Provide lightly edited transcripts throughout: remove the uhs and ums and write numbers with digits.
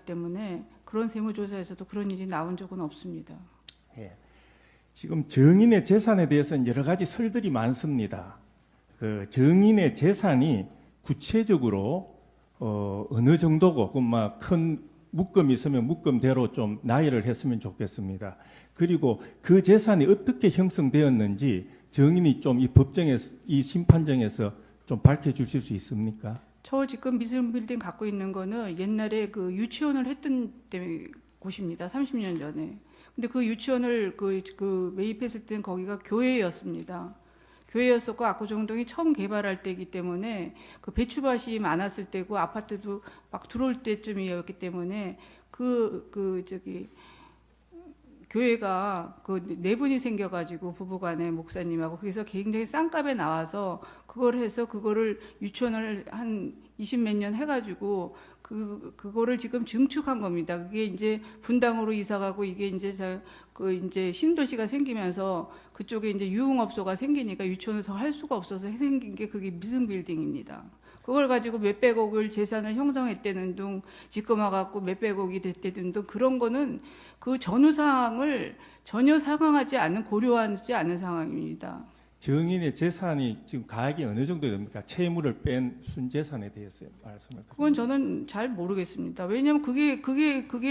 때문에 그런 세무조사에서도 그런 일이 나온 적은 없습니다. 예. 지금 정인의 재산에 대해서는 여러 가지 설들이 많습니다. 그 정인의 재산이 구체적으로 어느 정도고, 큰 묶음이 있으면 묶음대로 좀 나열을 했으면 좋겠습니다. 그리고 그 재산이 어떻게 형성되었는지 정인이 좀 이 법정에서, 이 심판정에서 좀 밝혀주실 수 있습니까? 저 지금 미술빌딩 갖고 있는 거는 옛날에 그 유치원을 했던 곳입니다. 30년 전에. 근데 그 유치원을 매입했을 때는 거기가 교회였습니다. 교회였었고 압구정동이 처음 개발할 때이기 때문에 그 배추밭이 많았을 때고 아파트도 막 들어올 때쯤이었기 때문에 교회가 그 네 분이 생겨가지고 부부간에 목사님하고 그래서 굉장히 싼 값에 나와서 그걸 해서 그거를 유치원을 한 20몇 년 해가지고 그거를 지금 증축한 겁니다. 그게 이제 분당으로 이사가고 이게 이제 이제 신도시가 생기면서 그쪽에 이제 유흥업소가 생기니까 유치원을 더 할 수가 없어서 생긴 게 그게 미승빌딩입니다. 그걸 가지고 몇백억을 재산을 형성했다는 둥, 집금화 갖고 몇백억이 됐다는 둥 그런 거는 그 전후 상황을 전혀 상황하지 않은 고려하지 않은 상황입니다. 정인의 재산이 지금 가액이 어느 정도 됩니까? 채무를 뺀 순재산에 대해서 말씀을. 그건 저는 잘 모르겠습니다. 왜냐하면 그게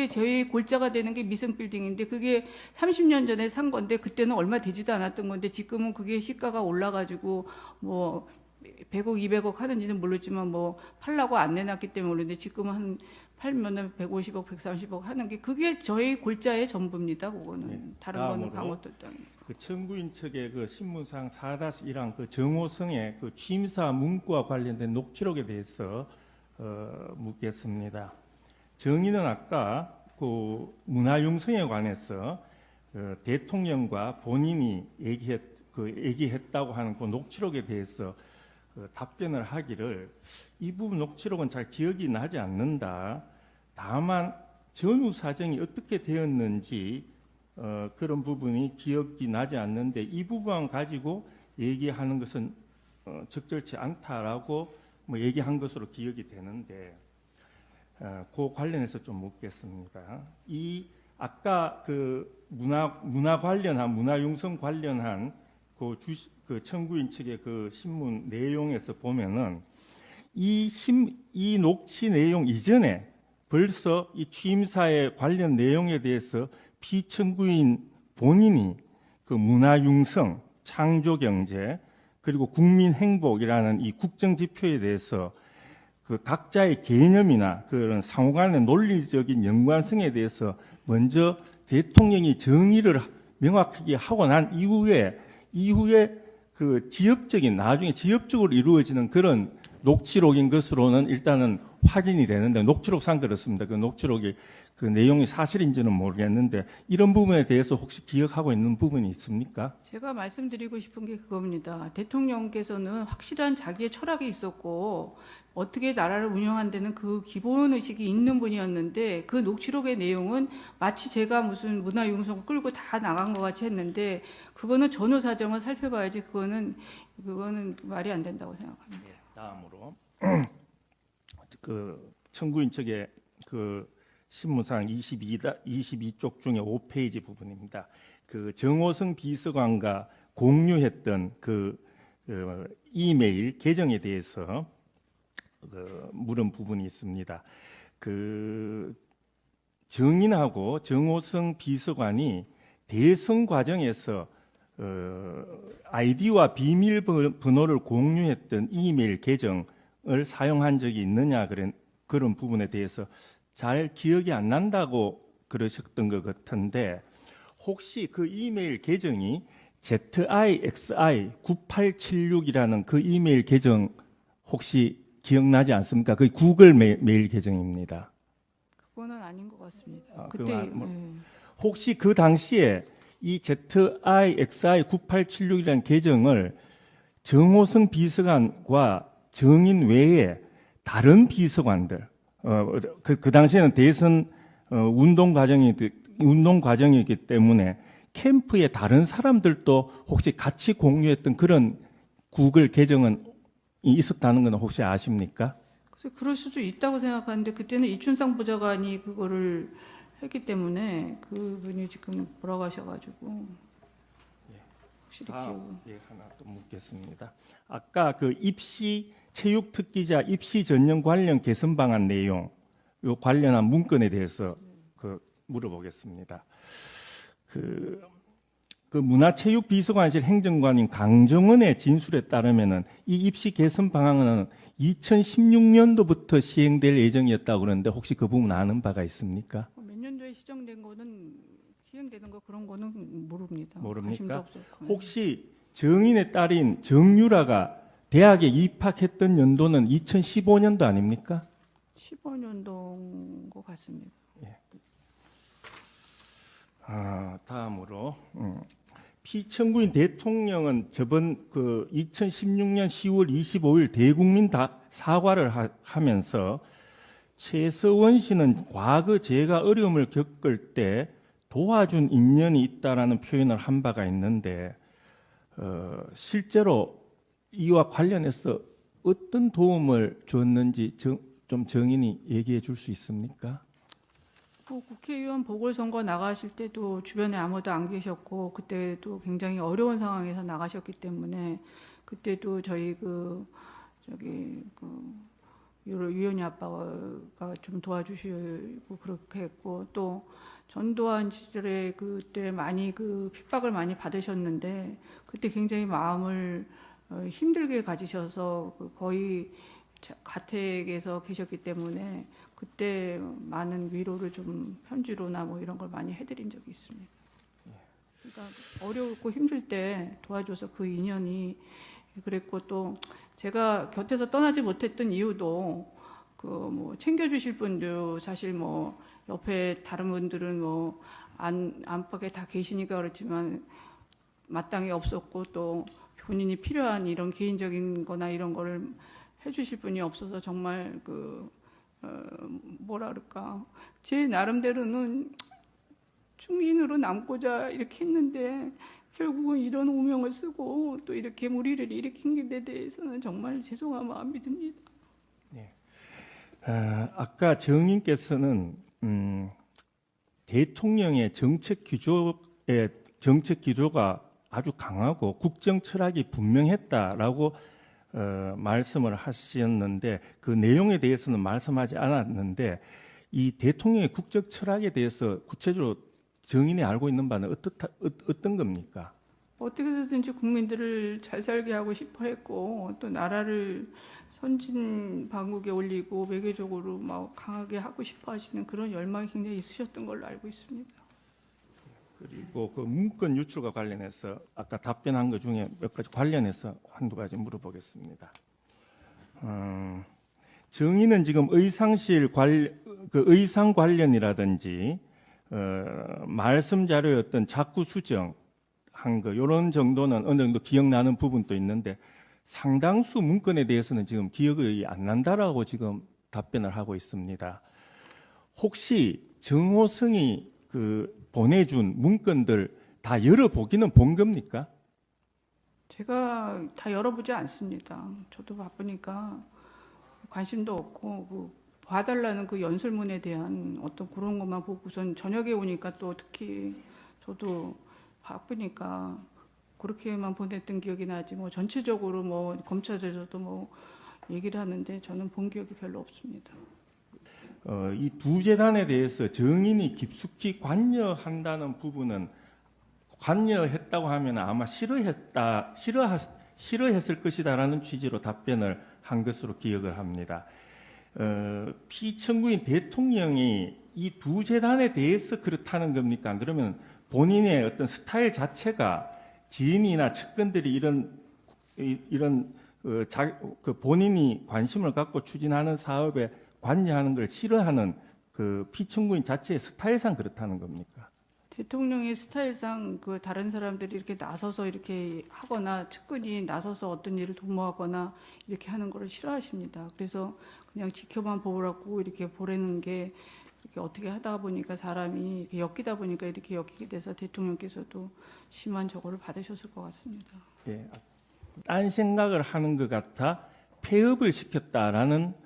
제 골자가 되는 게 미승빌딩인데 그게 30년 전에 산 건데 그때는 얼마 되지도 않았던 건데 지금은 그게 시가가 올라가지고 뭐 100억, 200억 하는지는 모르지만 뭐 팔라고 안 내놨기 때문에 모르는데 지금은 한 팔면은 150억, 130억 하는 게 그게 저희 골자의 전부입니다. 그거는 네. 다른 거는 방어도 땅. 그 청구인 측의 그 신문상 4-1항 그 정호성의 그 취임사 문구와 관련된 녹취록에 대해서 묻겠습니다. 정의는 아까 그 문화융성에 관해서 대통령과 본인이 얘기했다고 하는 그 녹취록에 대해서 답변을 하기를 이 부분 녹취록은 잘 기억이 나지 않는다. 다만 전후 사정이 어떻게 되었는지 그런 부분이 기억이 나지 않는데 이 부분 가지고 얘기하는 것은 적절치 않다라고 뭐 얘기한 것으로 기억이 되는데 그 관련해서 좀 묻겠습니다. 이 아까 그 문화 관련한 문화융성 관련한 그 청구인 측의 그 신문 내용에서 보면은 이 녹취 내용 이전에 벌써 이 취임사의 관련 내용에 대해서 피청구인 본인이 그 문화융성, 창조경제 그리고 국민행복이라는 이 국정지표에 대해서 그 각자의 개념이나 그런 상호간의 논리적인 연관성에 대해서 먼저 대통령이 정의를 명확하게 하고 난 이후에 그 나중에 지엽적으로 이루어지는 그런 녹취록인 것으로는 일단은 확인이 되는데 녹취록상 그렇습니다. 그 녹취록이 그 내용이 사실인지는 모르겠는데 이런 부분에 대해서 혹시 기억하고 있는 부분이 있습니까? 제가 말씀드리고 싶은 게 그겁니다. 대통령께서는 확실한 자기의 철학이 있었고 어떻게 나라를 운영한다는 그 기본 의식이 있는 분이었는데 그 녹취록의 내용은 마치 제가 무슨 문화융성을 끌고 다 나간 것 같이 했는데 그거는 전후 사정을 살펴봐야지 그거는 말이 안 된다고 생각합니다. 네, 다음으로 그 청구인 측의 그 신문상 22쪽 중에 5페이지 부분입니다. 그 정호성 비서관과 공유했던 그 이메일 계정에 대해서 물은 부분이 있습니다. 그 정인하고 정호성 비서관이 대선 과정에서 아이디와 비밀번호를 공유했던 이메일 계정을 사용한 적이 있느냐 그런 부분에 대해서 잘 기억이 안 난다고 그러셨던 것 같은데 혹시 그 이메일 계정이 ZIXI9876이라는 그 이메일 계정 혹시 기억나지 않습니까? 그 구글 메일 계정입니다. 그거는 아닌 것 같습니다. 혹시 그 당시에 이 ZIXI9876이라는 계정을 정호성 비서관과 정인 외에 다른 비서관들 그 당시에는 대선 운동 과정이기 때문에 캠프의 다른 사람들도 혹시 같이 공유했던 그런 구글 계정은 있었다는 건 혹시 아십니까? 그래서 그럴 수도 있다고 생각하는데 그때는 이춘상 보좌관이 그거를 했기 때문에 그분이 지금 돌아가셔가지고 확실히 기억. 예, 하나 또 묻겠습니다. 아까 그 입시 체육 특기자 입시 전형 관련 개선 방안 내용, 요 관련한 문건에 대해서 물어보겠습니다. 그 문화체육비서관실 행정관인 강정원의 진술에 따르면은 이 입시 개선 방안은 2016년도부터 시행될 예정이었다고 그러는데 혹시 그 부분 아는 바가 있습니까? 몇 년도에 시정된 거는 시행되는 거 그런 거는 모릅니다. 모릅니까? 관심도 없었고. 혹시 정인의 딸인 정유라가 대학에 입학했던 연도는 2015년도 아닙니까? 15년도인 것 같습니다. 다음으로 피청구인 대통령은 저번 그 2016년 10월 25일 대국민 사과를 하면서 최서원 씨는 과거 제가 어려움을 겪을 때 도와준 인연이 있다라는 표현을 한 바가 있는데 실제로 이와 관련해서 어떤 도움을 줬는지 좀 정인이 얘기해 줄 수 있습니까? 국회의원 보궐선거 나가실 때도 주변에 아무도 안 계셨고 그때도 굉장히 어려운 상황에서 나가셨기 때문에 그때도 저희 유연이 아빠가 좀 도와주시고 그렇게 했고 또 전두환 시절에 그때 많이 핍박을 많이 받으셨는데 그때 굉장히 마음을 힘들게 가지셔서 거의 가택에서 계셨기 때문에 그때 많은 위로를 좀 편지로나 뭐 이런 걸 많이 해드린 적이 있습니다. 그러니까 어렵고 힘들 때 도와줘서 그 인연이 그랬고 또 제가 곁에서 떠나지 못했던 이유도 뭐 챙겨주실 분도 사실 뭐 옆에 다른 분들은 뭐 안팎에 다 계시니까 그렇지만 마땅히 없었고 또 본인이 필요한 이런 개인적인 거나 이런 거를 해주실 분이 없어서 정말 뭐라 그럴까 제 나름대로는 충신으로 남고자 이렇게 했는데 결국은 이런 오명을 쓰고 또 이렇게 무리를 일으킨 데 대해서는 정말 죄송한 마음이 듭니다. 네. 아까 정인께서는 대통령의 정책 기조가 아주 강하고 국정 철학이 분명했다라고 말씀을 하셨는데 그 내용에 대해서는 말씀하지 않았는데 이 대통령의 국정 철학에 대해서 구체적으로 정인이 알고 있는 바는 어떤 겁니까? 어떻게 해서든지 국민들을 잘 살게 하고 싶어 했고 또 나라를 선진 방국에 올리고 외교적으로 막 강하게 하고 싶어 하시는 그런 열망이 굉장히 있으셨던 걸로 알고 있습니다. 그리고 그 문건 유출과 관련해서 아까 답변한 것 중에 몇 가지 관련해서 한두 가지 물어보겠습니다. 정의는 지금 의상 관련이라든지 말씀 자료였던 자꾸 수정한 거 이런 정도는 어느 정도 기억나는 부분도 있는데 상당수 문건에 대해서는 지금 기억이 안 난다라고 지금 답변을 하고 있습니다. 혹시 정호성이 보내준 문건들 다 열어보기는 본 겁니까? 제가 다 열어보지 않습니다. 저도 바쁘니까 관심도 없고 봐달라는 그 연설문에 대한 어떤 그런 것만 보고선 저녁에 오니까 또 특히 저도 바쁘니까 그렇게만 보냈던 기억이 나지 뭐 전체적으로 뭐 검찰에서도 뭐 얘기를 하는데 저는 본 기억이 별로 없습니다. 이 두 재단에 대해서 정인이 깊숙이 관여한다는 부분은 관여했다고 하면 아마 싫어했을 것이다라는 취지로 답변을 한 것으로 기억을 합니다. 피청구인 대통령이 이 두 재단에 대해서 그렇다는 겁니까? 그러면 본인의 어떤 스타일 자체가 지인이나 측근들이 이런 본인이 관심을 갖고 추진하는 사업에 관여하는 걸 싫어하는 피청구인 자체의 스타일상 그렇다는 겁니까? 대통령의 스타일상 다른 사람들이 이렇게 나서서 이렇게 하거나 측근이 나서서 어떤 일을 도모하거나 이렇게 하는 걸 싫어하십니다. 그래서 그냥 지켜만 보라고 이렇게 보내는 게 이렇게 어떻게 하다 보니까 사람이 이렇게 엮이다 보니까 이렇게 엮이게 돼서 대통령께서도 심한 저거를 받으셨을 것 같습니다. 예, 딴 생각을 하는 것 같아 폐업을 시켰다라는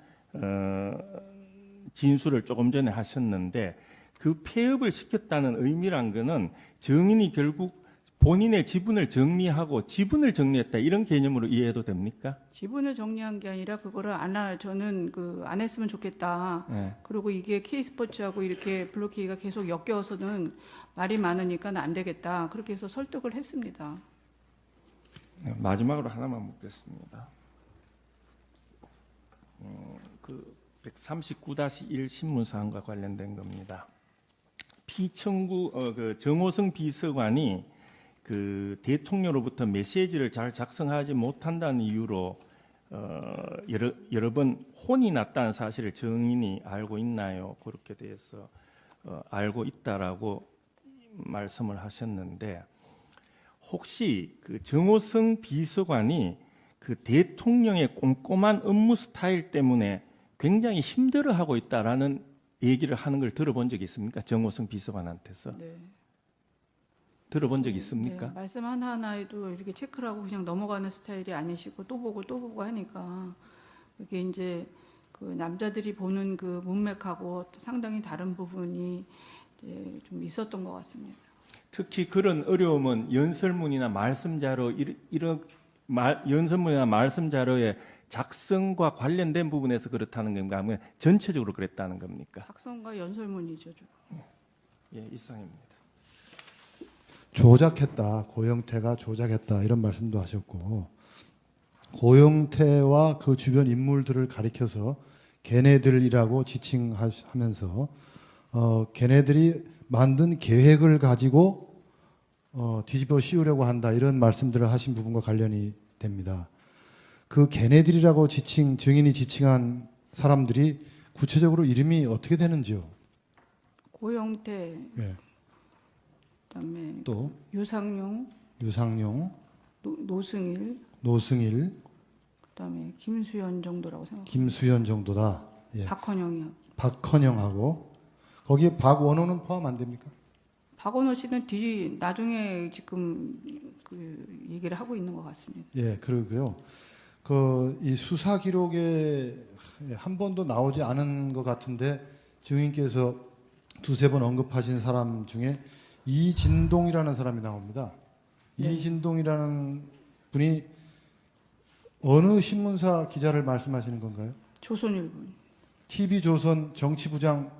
진술을 조금 전에 하셨는데 그 폐업을 시켰다는 의미란 거는 증인이 결국 본인의 지분을 정리하고 지분을 정리했다 이런 개념으로 이해해도 됩니까? 지분을 정리한 게 아니라 그거를 저는 안 했으면 좋겠다. 네. 그리고 이게 K스포츠하고 이렇게 블루케이가 계속 엮여서는 말이 많으니까 안 되겠다. 그렇게 해서 설득을 했습니다. 마지막으로 하나만 묻겠습니다. 그 139-1 신문사항과 관련된 겁니다. 피청구 그 정호성 비서관이 그 대통령으로부터 메시지를 잘 작성하지 못한다는 이유로 여러 번 혼이 났다는 사실을 증인이 알고 있나요? 그렇게 돼서 알고 있다라고 말씀을 하셨는데 혹시 그 정호성 비서관이 그 대통령의 꼼꼼한 업무 스타일 때문에 굉장히 힘들어하고 있다라는 얘기를 하는 걸 들어본 적이 있습니까? 정호성 비서관한테서 네. 들어본 적 있습니까? 네, 말씀 하나하나에도 이렇게 체크를 하고 그냥 넘어가는 스타일이 아니시고 또 보고 하니까 이게 이제 그 남자들이 보는 그 문맥하고 상당히 다른 부분이 이제 좀 있었던 것 같습니다. 특히 그런 어려움은 연설문이나 말씀 자료 연설문이나 말씀 자료의 작성과 관련된 부분에서 그렇다는 건가 하면 전체적으로 그랬다는 겁니까? 작성과 연설문이죠. 예, 이상입니다. 조작했다. 고영태가 조작했다. 이런 말씀도 하셨고 고영태와 그 주변 인물들을 가리켜서 걔네들이라고 지칭하면서 걔네들이 만든 계획을 가지고 뒤집어 씌우려고 한다. 이런 말씀들을 하신 부분과 관련이 됩니다. 그 걔네들이라고 증인이 지칭한 사람들이 구체적으로 이름이 어떻게 되는지요? 고영태, 네. 그다음에 또 유상용, 노승일, 그다음에 김수현 정도라고 생각합니다. 김수현 정도다. 예. 박헌영이요. 박헌영하고 거기에 박원호는 포함 안 됩니까? 박원호 씨는 나중에 지금 그 얘기를 하고 있는 것 같습니다. 예, 그러고요. 이 수사 기록에 한 번도 나오지 않은 것 같은데 증인께서 두세 번 언급하신 사람 중에 이진동이라는 사람이 나옵니다. 네. 이진동이라는 분이 어느 신문사 기자를 말씀하시는 건가요? 조선일보. TV조선 정치부장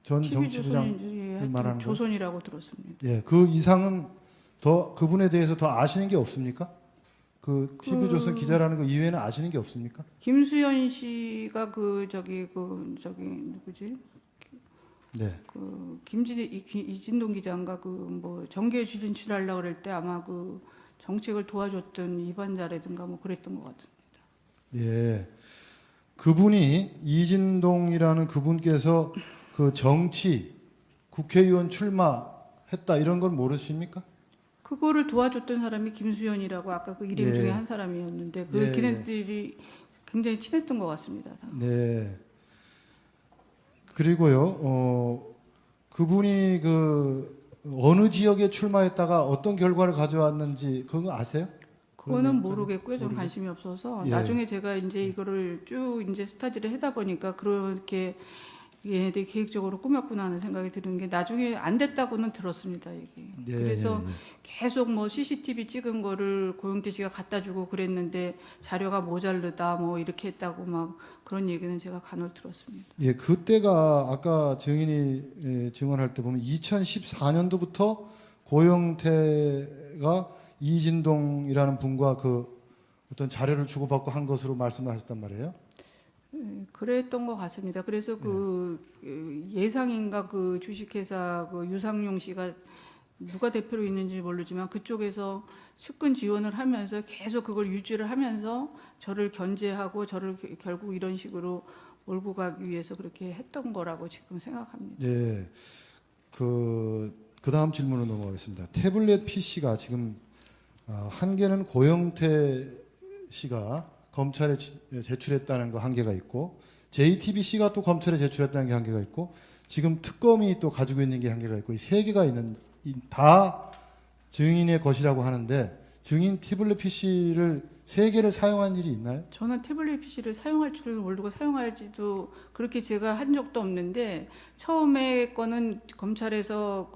전 정치부장을 말하는 거예요? 조선이라고 들었습니다. 예, 그 이상은 더 그분에 대해서 더 아시는 게 없습니까? 그 TV조선 기자라는 거 이외에는 아시는 게 없습니까? 김수현 씨가 누구지? 네. 이진동 기자인가 정계 진출하려고 그럴 때 아마 그 정책을 도와줬던 이반자라든가 그랬던 것 같습니다. 예. 그분이 이진동이라는 그분께서 그 국회의원 출마했다 이런 걸 모르십니까? 그거를 도와줬던 사람이 김수현이라고 아까 그 이름 예. 중에 한 사람이었는데 예, 걔네들이 굉장히 친했던 것 같습니다. 다. 네. 그리고요, 그분이 어느 지역에 출마했다가 어떤 결과를 가져왔는지 그거 아세요? 그거는 모르겠고요. 좀 관심이 없어서 예. 나중에 제가 이제 이거를 쭉 이제 스타디를 하다 보니까 그렇게 얘네들이 계획적으로 꾸몄구나 하는 생각이 드는 게 나중에 안 됐다고는 들었습니다. 이게. 예, 그래서 예, 예. 계속 CCTV 찍은 거를 고영태 씨가 갖다 주고 그랬는데 자료가 모자르다 이렇게 했다고 그런 얘기는 제가 간혹 들었습니다. 예, 그때가 아까 증인이 증언할 때 보면 2014년도부터 고영태가 이진동이라는 분과 어떤 자료를 주고받고 한 것으로 말씀하셨단 말이에요. 그랬던 것 같습니다. 그래서 예상인가 주식회사 유상용 씨가 누가 대표로 있는지 모르지만 그쪽에서 측근 지원을 하면서 계속 그걸 유지를 하면서 저를 견제하고 저를 결국 이런 식으로 몰고 가기 위해서 그렇게 했던 거라고 지금 생각합니다. 예. 그 다음 질문으로 넘어가겠습니다. 태블릿 PC가 지금 한 개는 고영태 씨가 검찰에 제출했다는 거 한 개가 있고 JTBC가 또 검찰에 제출했다는 게 한 개가 있고 지금 특검이 또 가지고 있는 게 한 개가 있고 이 세 개가 다 증인의 것이라고 하는데 증인 태블릿 PC를 3개를 사용한 일이 있나요? 저는 태블릿 PC를 사용할 줄을 모르고 사용할지도 그렇게 제가 한 적도 없는데 처음에 거는 검찰에서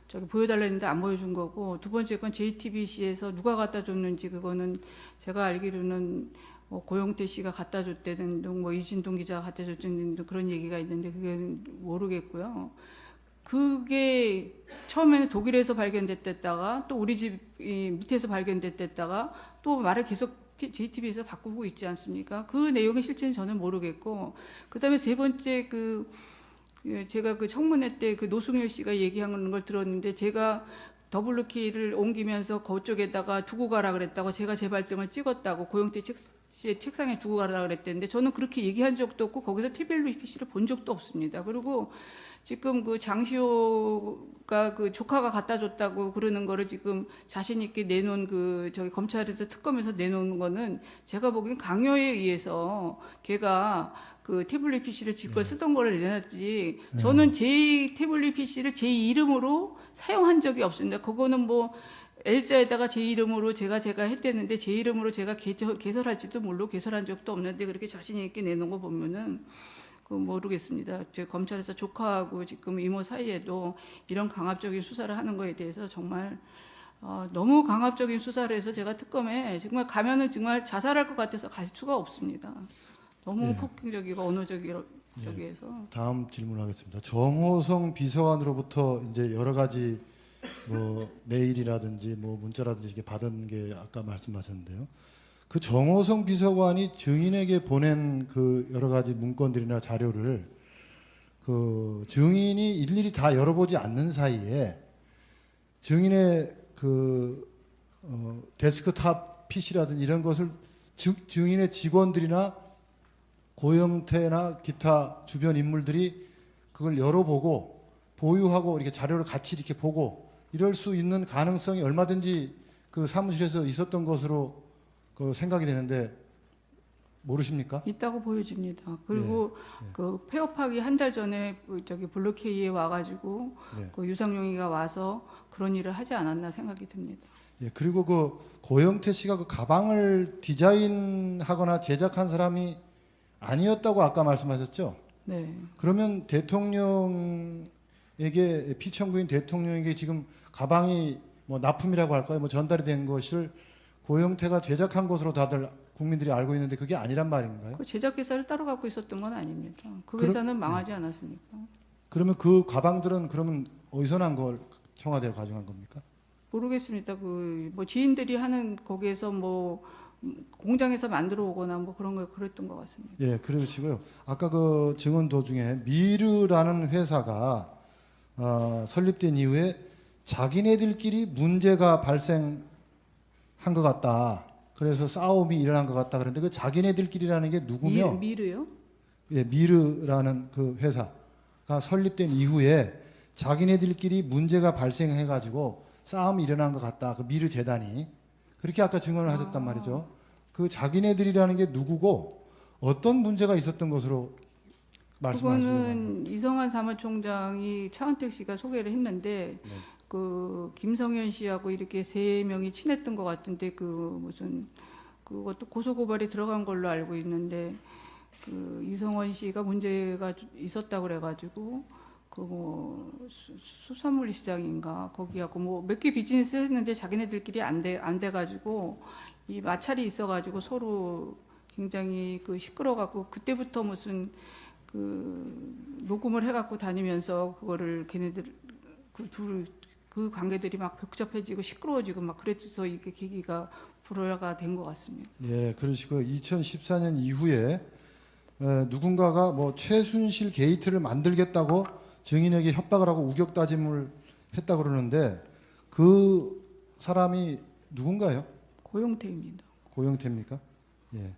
저기 보여달라 했는데 안 보여준 거고 두 번째 건 JTBC에서 누가 갖다 줬는지 그거는 제가 알기로는 고영태 씨가 갖다 줬다는 둥, 이진동 기자가 갖다 줬다는 둥 그런 얘기가 있는데 그게 모르겠고요. 그게 처음에는 독일에서 발견됐다가 또 우리 집 밑에서 발견됐다가 또 말을 계속 JTBC에서 바꾸고 있지 않습니까? 그 내용의 실체는 저는 모르겠고 그다음에 세 번째 제가 그 청문회 때 그 노승열 씨가 얘기하는 걸 들었는데 제가 더블루키를 옮기면서 그쪽에다가 두고 가라 그랬다고 제가 제 발등을 찍었다고 고영태 씨의 책상에 두고 가라 그랬는데 저는 그렇게 얘기한 적도 없고 거기서 태블릿 PC를 본 적도 없습니다. 그리고 지금 그 장시호가 그 조카가 갖다 줬다고 그러는 거를 지금 자신 있게 내놓은 저기 검찰에서 특검에서 내놓은 거는 제가 보기엔 강요에 의해서 걔가 그 태블릿 PC를 지껏 쓰던 거를 내놨지. 저는 제 태블릿 PC를 제 이름으로 사용한 적이 없습니다. 그거는 L자에다가 제 이름으로 제가 했댔는데 제 이름으로 제가 개설할지도 모르고 개설한 적도 없는데 그렇게 자신 있게 내놓은 거 보면은 모르겠습니다. 제 검찰에서 조카하고 지금 이모 사이에도 이런 강압적인 수사를 하는 거에 대해서 정말 너무 강압적인 수사를 해서 제가 특검에 정말 가면은 정말 자살할 것 같아서 갈 수가 없습니다. 너무 폭행적이고 언어적이해서. 다음 질문하겠습니다. 정호성 비서관으로부터 이제 여러 가지 메일이라든지 문자라든지 이렇게 받은 게 아까 말씀하셨는데요. 그 정호성 비서관이 증인에게 보낸 그 여러 가지 문건들이나 자료를 그 증인이 일일이 다 열어보지 않는 사이에 증인의 데스크탑 PC라든지 이런 것을 증인의 직원들이나 고영태나 기타 주변 인물들이 그걸 열어보고 보유하고 이렇게 자료를 같이 이렇게 보고 이럴 수 있는 가능성이 얼마든지 그 사무실에서 있었던 것으로 생각이 되는데 모르십니까? 있다고 보여집니다. 그리고 그 폐업하기 한 달 전에 저기 블록회의에 와가지고 그 유상용이가 와서 그런 일을 하지 않았나 생각이 듭니다. 예, 그리고 그 고영태 씨가 그 가방을 디자인하거나 제작한 사람이 아니었다고 아까 말씀하셨죠? 네. 그러면 대통령에게 피청구인 대통령에게 지금 가방이 납품이라고 할까요? 전달이 된 것을 고영태가 제작한 것으로 다들 국민들이 알고 있는데 그게 아니란 말인가요? 그 제작 회사를 따로 갖고 있었던 건 아닙니다. 그 회사는 망하지 않았습니까? 그러면 그 가방들은 그러면 어디서 난 걸 청와대로 가져간 겁니까? 모르겠습니다. 지인들이 하는 거기에서 공장에서 만들어 오거나 그런 걸 그랬던 것 같습니다. 예, 그러시고요. 아까 그 증언 도중에 미르라는 회사가 설립된 이후에 자기네들끼리 문제가 발생한 것 같다. 그래서 싸움이 일어난 것 같다. 그런데 그 자기네들끼리라는 게 누구며? 미르요? 예, 미르라는 그 회사가 설립된 이후에 자기네들끼리 문제가 발생해가지고 싸움이 일어난 것 같다. 그 미르 재단이 그렇게 아까 증언을 하셨단 말이죠. 그 자기네들이라는 게 누구고 어떤 문제가 있었던 것으로 말씀하시는 건가요? 그거는 이성한 사무총장이 차은택 씨가 소개를 했는데 그 김성현 씨하고 이렇게 3명이 친했던 것 같은데 그것도 고소고발이 들어간 걸로 알고 있는데 그 이성원 씨가 문제가 있었다고 그래가지고 수산물 시장인가 거기하고 몇 개 비즈니스 했는데 자기네들끼리 안 돼가지고 이 마찰이 있어가지고 서로 굉장히 시끄러워갖고 그때부터 무슨 녹음을 해갖고 다니면서 그거를 걔네들 그 관계들이 막 복잡해지고 시끄러워지고 막 그래서 이게 계기가 불화가 된 것 같습니다. 예, 그러시고 2014년 이후에 누군가가 최순실 게이트를 만들겠다고 증인에게 협박을 하고 우격다짐을 했다 그러는데 그 사람이 누군가요? 고영태입니다. 고영태입니까? 예.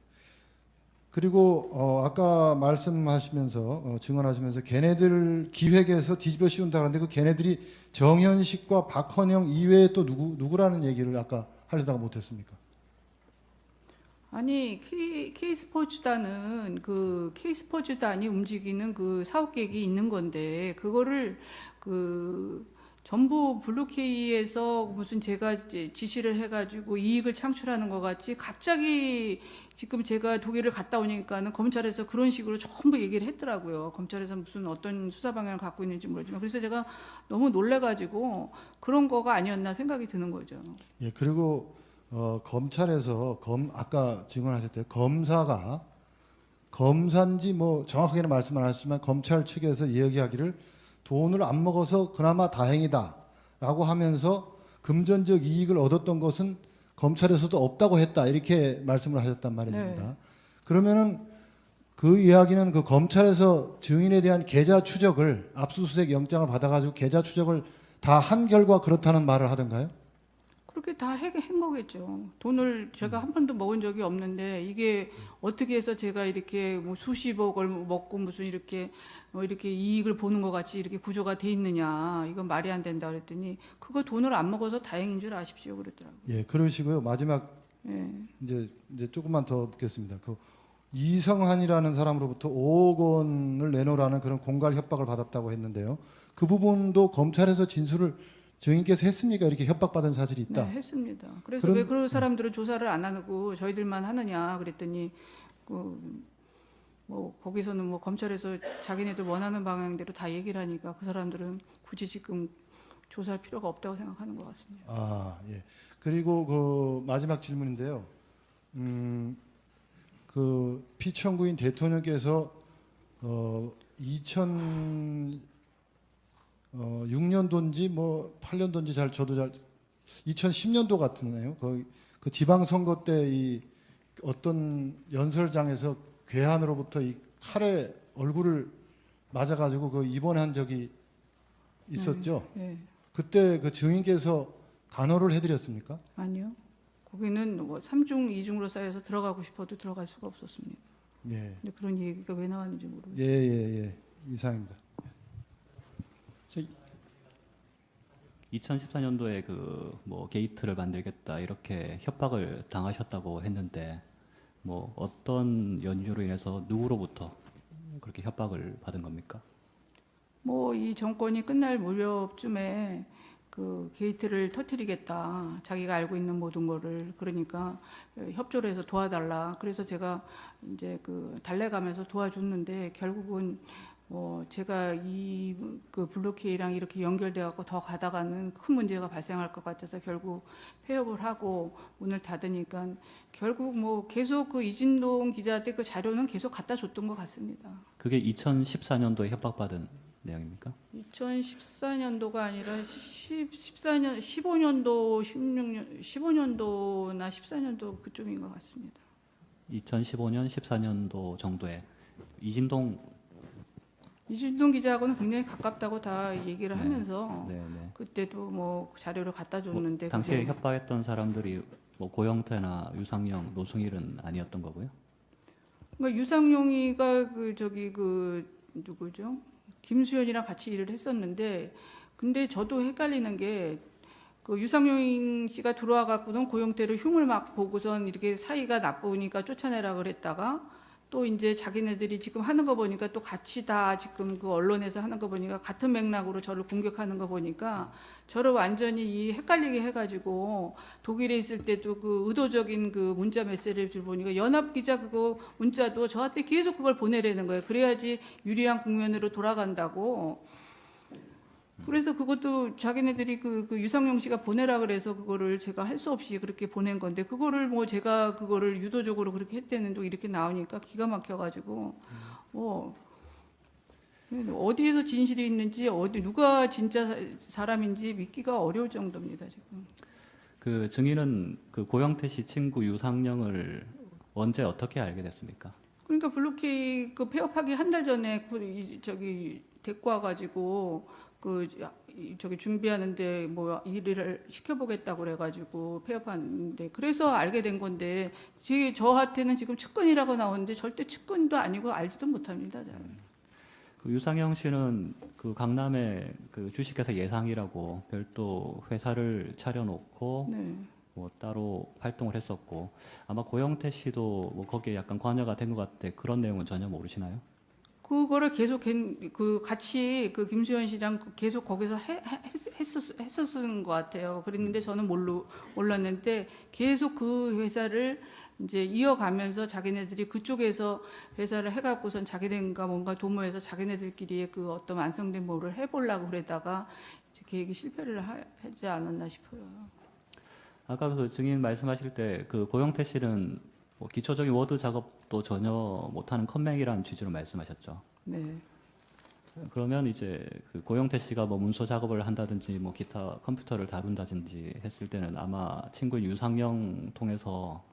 그리고 아까 말씀하시면서 증언하시면서 걔네들 기획에서 뒤집어 씌운다 그러는데 그 걔네들이 정현식과 박헌영 이외에 또 누구라는 얘기를 아까 하려다가 못했습니까? 아니 K스포츠단은 K스포츠단이 움직이는 그 사업 계획이 있는 건데 그거를 전부 블루케이에서 무슨 제가 이제 지시를 해가지고 이익을 창출하는 것 같이 갑자기 지금 제가 독일을 갔다 오니까는 검찰에서 그런 식으로 전부 얘기를 했더라고요. 검찰에서 무슨 어떤 수사 방향을 갖고 있는지 모르지만 그래서 제가 너무 놀래가지고 그런 거가 아니었나 생각이 드는 거죠. 예, 그리고 검찰에서 아까 증언하셨대요. 검사가 검사인지 뭐 정확하게는 말씀 안 하셨지만 검찰 측에서 이야기하기를 돈을 안 먹어서 그나마 다행이다라고 하면서 금전적 이익을 얻었던 것은 검찰에서도 없다고 했다 이렇게 말씀을 하셨단 말입니다. 네. 그러면은 그 이야기는 그 검찰에서 증인에 대한 계좌 추적을 압수수색 영장을 받아가지고 계좌 추적을 다 한 결과 그렇다는 말을 하던가요? 그렇게 다 한 거겠죠. 돈을 제가 한 번도 먹은 적이 없는데 이게 어떻게 해서 제가 이렇게 뭐 수십억을 먹고 무슨 이렇게 이렇게 이익을 보는 것 같이 이렇게 구조가 돼 있느냐. 이건 말이 안 된다 그랬더니 그거 돈을 안 먹어서 다행인 줄 아십시오 그랬더라고요. 예, 그러시고요. 마지막 예. 이제 조금만 더 묻겠습니다. 그 이성한이라는 사람으로부터 5억 원을 내놓으라는 그런 공갈 협박을 받았다고 했는데요. 그 부분도 검찰에서 진술을 증인께서 했습니까? 이렇게 협박받은 사실이 있다. 네, 했습니다. 그래서 그런- 왜 그런 사람들은 조사를 안 하고 저희들만 하느냐 그랬더니 뭐 거기서는 뭐 검찰에서 자기네들 원하는 방향대로 다 얘기를 하니까 그 사람들은 굳이 지금 조사할 필요가 없다고 생각하는 것 같습니다. 아, 예. 그리고 그 마지막 질문인데요. 그 피청구인 대통령께서 2006년도인지 뭐 8년도인지 저도 잘 2010년도 같은데요. 그 지방선거 때 이 어떤 연설장에서 괴한으로부터 이 칼에 얼굴을 맞아가지고 그 입원한 적이 있었죠. 예. 그때 그 증인께서 간호를 해드렸습니까? 아니요. 거기는 뭐 3중 2중으로 쌓여서 들어가고 싶어도 들어갈 수가 없었습니다. 예, 근데 그런 얘기가 왜 나왔는지 모르겠어요. 예. 이상입니다. 2014년도에 그 뭐 게이트를 만들겠다 이렇게 협박을 당하셨다고 했는데 뭐 어떤 연유로 인해서 누구로부터 그렇게 협박을 받은 겁니까? 뭐 이 정권이 끝날 무렵쯤에 그 게이트를 터뜨리겠다. 자기가 알고 있는 모든 거를 그러니까 협조를 해서 도와달라. 그래서 제가 이제 그 달래가면서 도와줬는데 결국은 뭐 제가 이 그 블루케이랑 이렇게 연결돼 갖고 더 가다가는 큰 문제가 발생할 것 같아서 결국 폐업을 하고 문을 닫으니까 결국 뭐 계속 그 이진동 기자한테 그 자료는 계속 갖다 줬던 것 같습니다. 그게 2014년도에 협박받은 내용입니까? 2014년도가 아니라 14년, 15년도, 16년, 15년도나 14년도 그쯤인 것 같습니다. 2015년, 14년도 정도에 이진동 이준동 기자하고는 굉장히 가깝다고 다 얘기를 네. 하면서 네. 그때도 뭐 자료를 갖다 줬는데 당시에 그게 협박했던 사람들이 뭐 고영태나 유상영, 노승일은 아니었던 거고요. 그러니까 유상용이가 그 누구죠? 김수현이랑 같이 일을 했었는데 근데 저도 헷갈리는 게 그 유상용 씨가 들어와 갖고는 고영태를 흉을 막 보고선 이렇게 사이가 나쁘니까 쫓아내라 그랬다가 또 이제 자기네들이 지금 하는 거 보니까 또 같이 다 지금 그 언론에서 하는 거 보니까 같은 맥락으로 저를 공격하는 거 보니까 저를 완전히 이 헷갈리게 해가지고 독일에 있을 때도 그 의도적인 그 문자 메시지를 보니까 연합 기자 그거 문자도 저한테 계속 그걸 보내라는 거예요. 그래야지 유리한 국면으로 돌아간다고. 그래서 그것도 자기네들이 그 유상용 씨가 보내라 그래서 그거를 제가 할 수 없이 그렇게 보낸 건데 그거를 뭐 제가 그거를 유도적으로 그렇게 했다는 또 이렇게 나오니까 기가 막혀가지고 어디에서 진실이 있는지 누가 진짜 사람인지 믿기가 어려울 정도입니다 지금. 그 증인은 그 고영태 씨 친구 유상영을 언제 어떻게 알게 됐습니까? 그러니까 블루케이 그 폐업하기 한 달 전에 저기 데리고 와가지고 저기 준비하는데 뭐 일을 시켜보겠다고 그래가지고 폐업하는데 그래서 알게 된 건데 저한테는 지금 측근이라고 나오는데 절대 측근도 아니고 알지도 못합니다. 그 유상영 씨는 그 강남에 그 주식회사 예상이라고 별도 회사를 차려놓고 네. 뭐 따로 활동을 했었고 아마 고영태 씨도 뭐 거기에 약간 관여가 된 것 같은데 그런 내용은 전혀 모르시나요? 그거를 계속 그 같이 그 김수현 씨랑 계속 거기서 했었는 것 같아요. 그랬는데 저는 몰랐는데 계속 그 회사를 이제 이어가면서 자기네들이 그쪽에서 회사를 해갖고선 자기네가 뭔가 도모해서 자기네들끼리의 그 어떤 완성된 뭐를 해보려고 그러다가 이제 계획이 실패를 하지 않았나 싶어요. 아까 그 증인 말씀하실 때 그 고영태 씨는 뭐 기초적인 워드 작업도 전혀 못하는 컴맹이라는 취지로 말씀하셨죠. 네. 그러면 이제 그 고영태 씨가 뭐 문서 작업을 한다든지 뭐 기타 컴퓨터를 다룬다든지 했을 때는 아마 친구인 유상영 통해서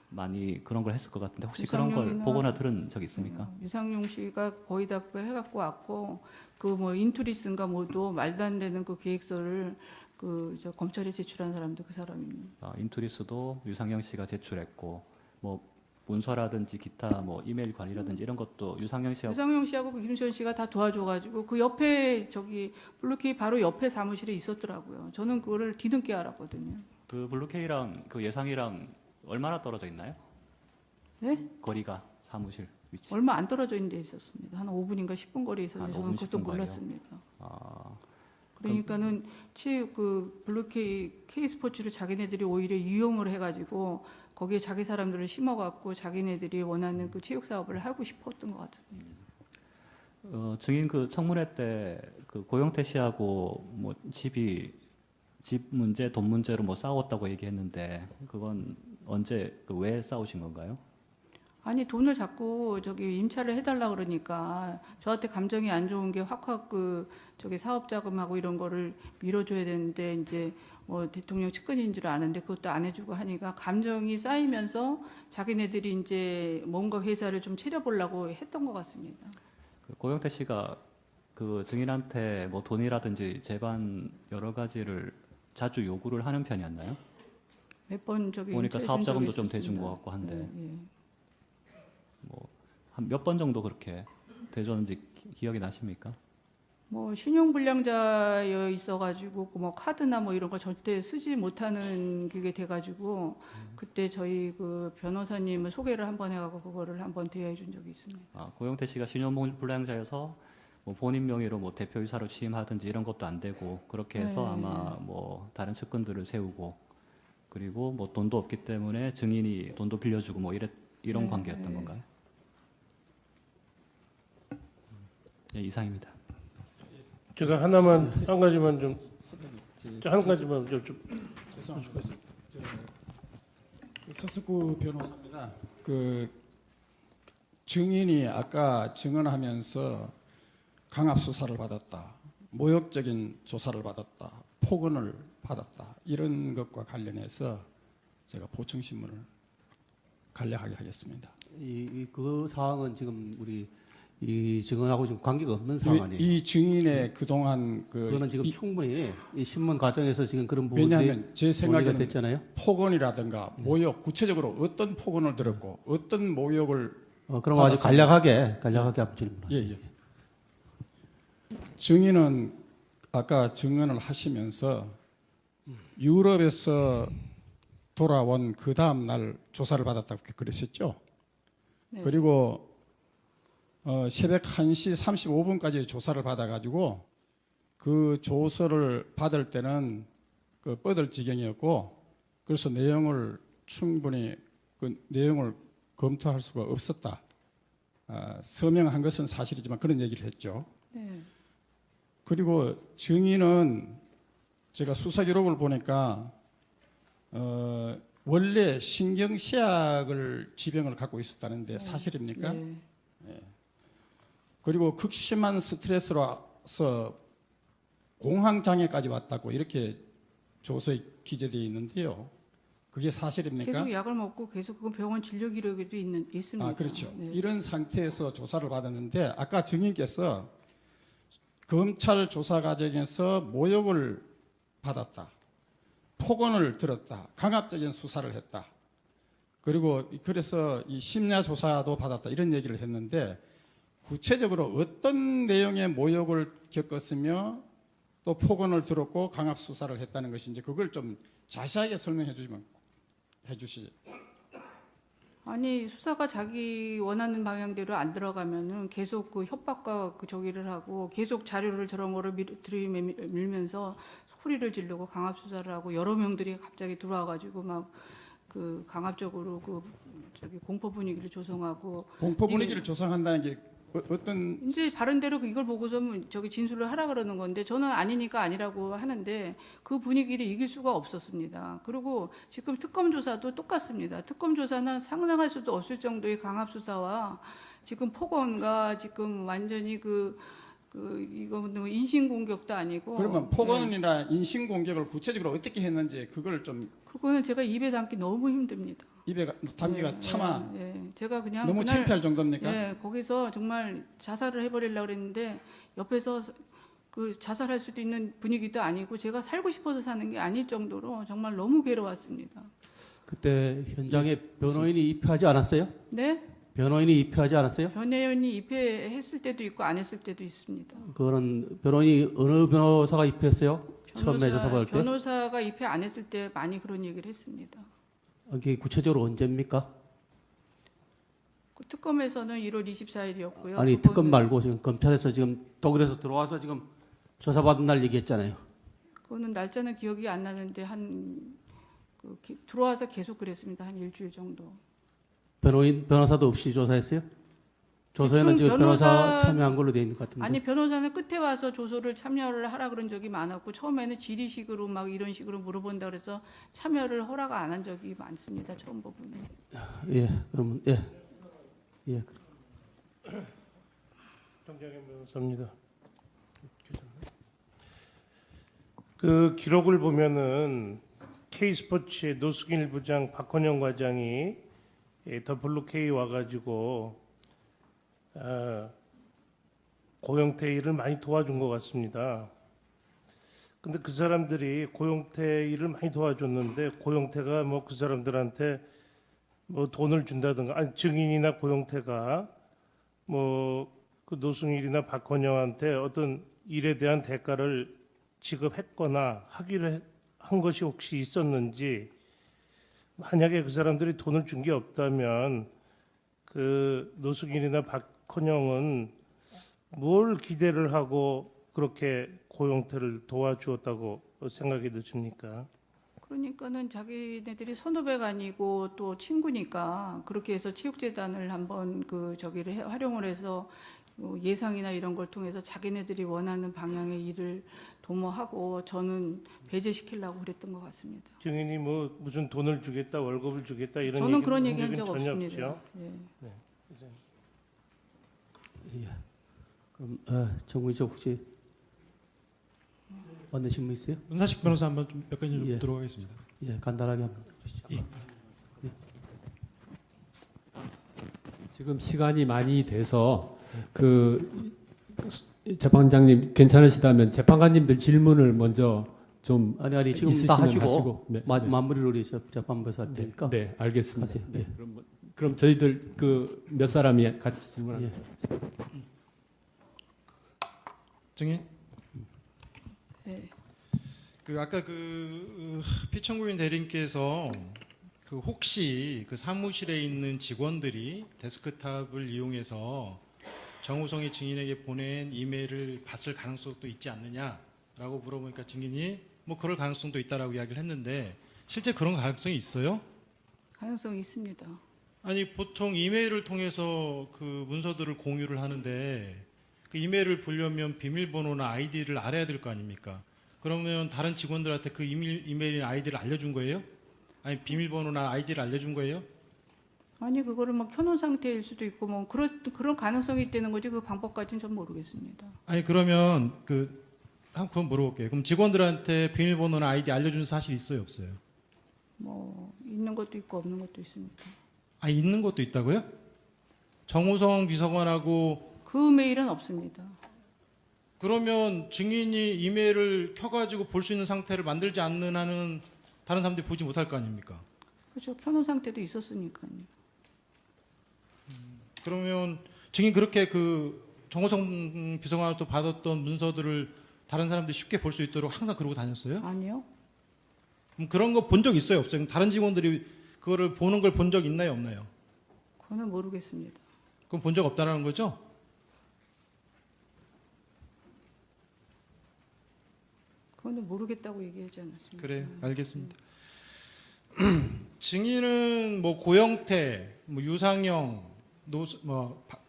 많이 그런 걸 했을 것 같은데 혹시 그런 걸 보거나 들은 적 있습니까? 유상용 씨가 거의 다 그거 해갖고 왔고 그 뭐 인투리스인가 뭐도 말도 안 되는 그 계획서를 그 저 검찰에 제출한 사람도 그 사람입니다. 인투리스도 유상영 씨가 제출했고 뭐 문서라든지 기타 뭐 이메일 관리라든지 이런 것도 유상영 씨하고 유상용 씨하고 그 김수현 씨가 다 도와줘가지고 그 옆에 저기 블루케이 바로 옆에 사무실에 있었더라고요. 저는 그거를 뒤늦게 알았거든요. 그 블루케이랑 그 예상이랑 얼마나 떨어져 있나요? 네? 거리가 사무실 위치. 얼마 안 떨어져 있는 데 있었습니다. 한 5분인가 10분 거리에 있었는데 한 저는 5분, 그것도 10분 거리요? 몰랐습니다. 아, 그러니까는 그 블루케이 K스포츠를 자기네들이 오히려 이용을 해가지고 거기에 자기 사람들을 심어갖고 자기네들이 원하는 그 체육 사업을 하고 싶었던 것 같습니다. 증인 그 청문회 때 그 고영태 씨하고 뭐 집 문제, 돈 문제로 뭐 싸웠다고 얘기했는데 그건 언제 그 왜 싸우신 건가요? 아니 돈을 자꾸 저기 임차를 해달라 그러니까 저한테 감정이 안 좋은 게 확확 그 저기 사업 자금하고 이런 거를 밀어줘야 되는데 이제 뭐 대통령 측근인 줄 아는데 그것도 안 해주고 하니까 감정이 쌓이면서 자기네들이 이제 뭔가 회사를 좀 차려보려고 했던 것 같습니다. 그 고영태 씨가 그 증인한테 뭐 돈이라든지 제반 여러 가지를 자주 요구를 하는 편이었나요? 몇 번 저기 보니까 임차해 사업 준 자금도 적이 좀 대준 있었습니다. 것 같고 한데 예, 예. 뭐 한 몇 번 정도 그렇게 대줬는지 기억이 나십니까? 뭐 신용불량자여 있어가지고 뭐 카드나 뭐 이런 거 절대 쓰지 못하는 그게 돼가지고 그때 저희 그 변호사님을 소개를 한번 해가고 그거를 한번 대여해 준 적이 있습니다. 아, 고영태 씨가 신용불량자여서 뭐 본인 명의로 뭐 대표이사로 취임하든지 이런 것도 안 되고 그렇게 해서 네. 아마 뭐 다른 측근들을 세우고 그리고 뭐 돈도 없기 때문에 증인이 돈도 빌려주고 뭐 이런 네, 관계였던 네. 건가요? 예, 이상입니다. 제가 하나만 한 가지만 좀 한 가지만 좀 죄송합니다. 서석구 변호사입니다. 그 증인이 아까 증언하면서 강압 수사를 받았다, 모욕적인 조사를 받았다, 폭언을 받았다 이런 것과 관련해서 제가 보충 신문을 간략하게 하겠습니다. 그 사항은 지금 우리 이 증언하고 지금 관계가 없는 상황 아니에요? 이 증인의 그동안 그거는 지금 충분히 이 신문 과정에서 지금 그런 부분이 왜냐하면 제 논의가 생각에는 됐잖아요. 폭언이라든가 모욕, 구체적으로 어떤 폭언을 들었고 어떤 모욕을 그럼 아주 간략하게 한번 질문하세요. 예, 예. 증인은 아까 증언을 하시면서 유럽에서 돌아온 그 다음 날 조사를 받았다고 그러셨죠? 네. 그리고 새벽 1시 35분까지 조사를 받아가지고 그 조서를 받을 때는 그 뻗을 지경이었고 그래서 내용을 충분히 그 내용을 검토할 수가 없었다. 서명한 것은 사실이지만 그런 얘기를 했죠. 네. 그리고 증인은 제가 수사 기록을 보니까 원래 신경쇠약을 지병을 갖고 있었다는데 사실입니까? 네. 그리고 극심한 스트레스로서 공황 장애까지 왔다고 이렇게 조서에 기재되어 있는데요. 그게 사실입니까? 계속 약을 먹고 계속 그 병원 진료 기록에도 있습니다. 그렇죠. 네. 이런 상태에서 조사를 받았는데 아까 증인께서 검찰 조사 과정에서 모욕을 받았다, 폭언을 들었다, 강압적인 수사를 했다. 그리고 그래서 이 심야 조사도 받았다 이런 얘기를 했는데 구체적으로 어떤 내용의 모욕을 겪었으며 또 폭언을 들었고 강압 수사를 했다는 것인지 그걸 좀 자세하게 설명해 주시면 해주시. 아니 수사가 자기 원하는 방향대로 안 들어가면은 계속 그 협박과 그 저기를 하고 계속 자료를 저런 거를 들이밀면서 소리를 지르고 강압 수사를 하고 여러 명들이 갑자기 들어와가지고 막 그 강압적으로 그 저기 공포 분위기를 조성하고 공포 분위기를 조성한다는 게 어떤 이제 바른대로 이걸 보고서 저기 진술을 하라 그러는 건데 저는 아니니까 아니라고 하는데 그 분위기를 이길 수가 없었습니다. 그리고 지금 특검 조사도 똑같습니다. 특검 조사는 상상할 수도 없을 정도의 강압 수사와 지금 폭언과 지금 완전히 이거 뭐 인신 공격도 아니고 그러면 폭언이나 인신 공격을 구체적으로 어떻게 했는지 그걸 좀 그거는 제가 입에 담기 너무 힘듭니다. 입에 담기가 예, 차마 제가 그냥 너무 그날 창피할 정도입니까? 거기서 정말 자살을 해버리려고 그랬는데 옆에서 그 자살할 수도 있는 분위기도 아니고 제가 살고 싶어서 사는 게 아닐 정도로 정말 너무 괴로웠습니다. 그때 현장에 변호인이 입회하지 않았어요? 네? 변호인이 입회하지 않았어요? 변호인이 입회했을 때도 있고 안 했을 때도 있습니다. 그거는 변호인이 어느 변호사가 입회했어요? 처음에 조사받을 때? 변호사가 입회 안 했을 때 많이 그런 얘기를 했습니다. 이게 구체적으로 언제입니까? 그 특검에서는 1월 24일이었고요. 아니 특검 말고 지금 검찰에서 지금 독일에서 들어와서 지금 조사받은 날 얘기했잖아요. 그거는 날짜는 기억이 안 나는데 들어와서 계속 그랬습니다. 한 일주일 정도. 변호사도 없이 조사했어요? 조서에는 지금 변호사 참여한 걸로 돼 있는 것 같은데. 아니 변호사는 끝에 와서 조소를 참여를 하라 그런 적이 많았고 처음에는 질의식으로 막 이런 식으로 물어본다 그래서 참여를 허락 안 한 적이 많습니다. 처음 부분에. 예, 그러면 예. 정장현 변호사입니다. 그 기록을 보면은 K스포츠의 노승일 부장, 박헌영 과장이 더블로 K 와가지고 고영태 일을 많이 도와준 것 같습니다. 근데 그 사람들이 고영태 일을 많이 도와줬는데 고영태가 뭐 그 사람들한테 뭐 돈을 준다든가 아니 증인이나 고영태가 뭐 그 노승일이나 박헌영한테 어떤 일에 대한 대가를 지급했거나 하기로 한 것이 혹시 있었는지 만약에 그 사람들이 돈을 준 게 없다면 그 노승일이나 박헌영은 뭘 기대를 하고 그렇게 고영태를 도와주었다고 생각이 드십니까? 그러니까는 자기네들이 선후배가 아니고 또 친구니까 그렇게 해서 체육재단을 한번 활용을 해서 예상이나 이런 걸 통해서 자기네들이 원하는 방향의 일을 도모하고 저는 배제시키려고 그랬던 것 같습니다. 증인이 뭐 무슨 돈을 주겠다, 월급을 주겠다 이런 저는 그런 얘기 한 적 전혀 없습니다. 없죠? 예. 네. 이제 예. 그럼 정무위적 혹시 만드신 분 있어요? 문사식 변호사 한번 좀 몇 가지 좀 예. 묻도록 하겠습니다. 예, 간단하게 한번 주시죠. 예. 지금 시간이 많이 돼서 재판장님 괜찮으시다면 재판관님들 질문을 먼저 좀 아니 지금 있으시면 다 하시고 하시고. 네. 마무리를 우리 재판부에서 할 테니까. 네, 알겠습니다. 하세요. 네. 그럼 저희들 몇 사람이 같이 질문할까요? 예. 증인. 네. 아까 피청구인 대리님께서 혹시 사무실에 있는 직원들이 데스크탑을 이용해서 정우성이 증인에게 보낸 이메일을 봤을 가능성도 있지 않느냐라고 물어보니까 증인이 뭐 그럴 가능성도 있다라고 이야기를 했는데 실제 그런 가능성이 있어요? 가능성이 있습니다. 아니 보통 이메일을 통해서 문서들을 공유를 하는데 그 이메일을 보려면 비밀번호나 아이디를 알아야 될 거 아닙니까? 그러면 다른 직원들한테 그 이메일이나 아이디를 알려준 거예요? 아니 비밀번호나 아이디를 알려준 거예요? 아니 그거를 막 켜놓은 상태일 수도 있고 뭐 그런 가능성이 있다는 거지 그 방법까지는 전 모르겠습니다. 아니 그러면 그건 물어볼게요. 그럼 직원들한테 비밀번호나 아이디 알려준 사실 있어요, 없어요? 뭐 있는 것도 있고 없는 것도 있습니다. 아 있는 것도 있다고요? 정우성 비서관하고 그 메일은 없습니다. 그러면 증인이 이메일을 켜가지고 볼 수 있는 상태를 만들지 않는 한은 다른 사람들이 보지 못할 거 아닙니까? 그렇죠. 켜놓은 상태도 있었으니까요. 그러면 증인 그렇게 정우성 비서관으로부터 받았던 문서들을 다른 사람들이 쉽게 볼 수 있도록 항상 그러고 다녔어요? 아니요. 그럼 그런 거 본 적 있어요, 없어요? 다른 직원들이 그거를 보는 걸 본 적 있나요, 없나요? 그거는 모르겠습니다. 그럼 본 적 없다라는 거죠? 그거는 모르겠다고 얘기하지 않았습니다. 그래, 알겠습니다. 증인은 뭐 고영태, 뭐 유상영,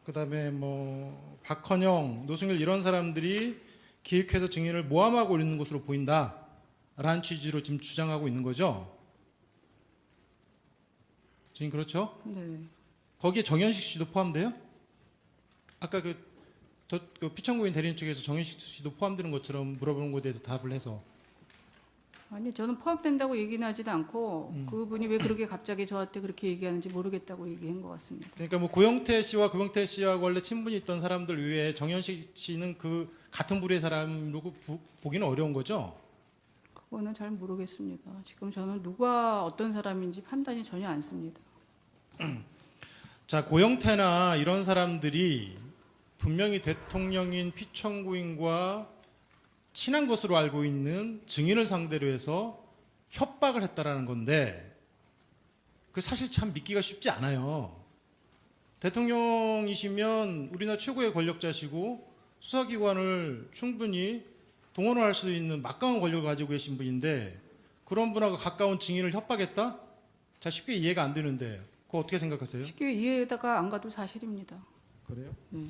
그다음에 뭐 박헌영, 노승일 이런 사람들이 기획해서 증인을 모함하고 있는 것으로 보인다라는 취지로 지금 주장하고 있는 거죠. 증인 그렇죠? 네. 거기에 정현식 씨도 포함돼요? 아까 그 피청구인 대리인 측에서 정현식 씨도 포함되는 것처럼 물어보는 것에 대해서 답을 해서 아니 저는 포함된다고 얘기는 하지도 않고 그분이 왜 그렇게 갑자기 저한테 그렇게 얘기하는지 모르겠다고 얘기한 것 같습니다. 그러니까 뭐 고영태 씨와 고영태 씨하고 원래 친분이 있던 사람들 외에 정현식 씨는 그 같은 부류의 사람으로 보기는 어려운 거죠? 그거는 잘 모르겠습니다. 지금 저는 누가 어떤 사람인지 판단이 전혀 안 씁니다. 자, 고영태나 이런 사람들이 분명히 대통령인 피청구인과 친한 것으로 알고 있는 증인을 상대로 해서 협박을 했다라는 건데 그 사실 참 믿기가 쉽지 않아요. 대통령이시면 우리나라 최고의 권력자시고 수사기관을 충분히 동원을 할 수 있는 막강한 권력을 가지고 계신 분인데 그런 분하고 가까운 증인을 협박했다? 자, 쉽게 이해가 안 되는데 그거 어떻게 생각하세요? 쉽게 이해가 안 가도 사실입니다. 그래요? 네.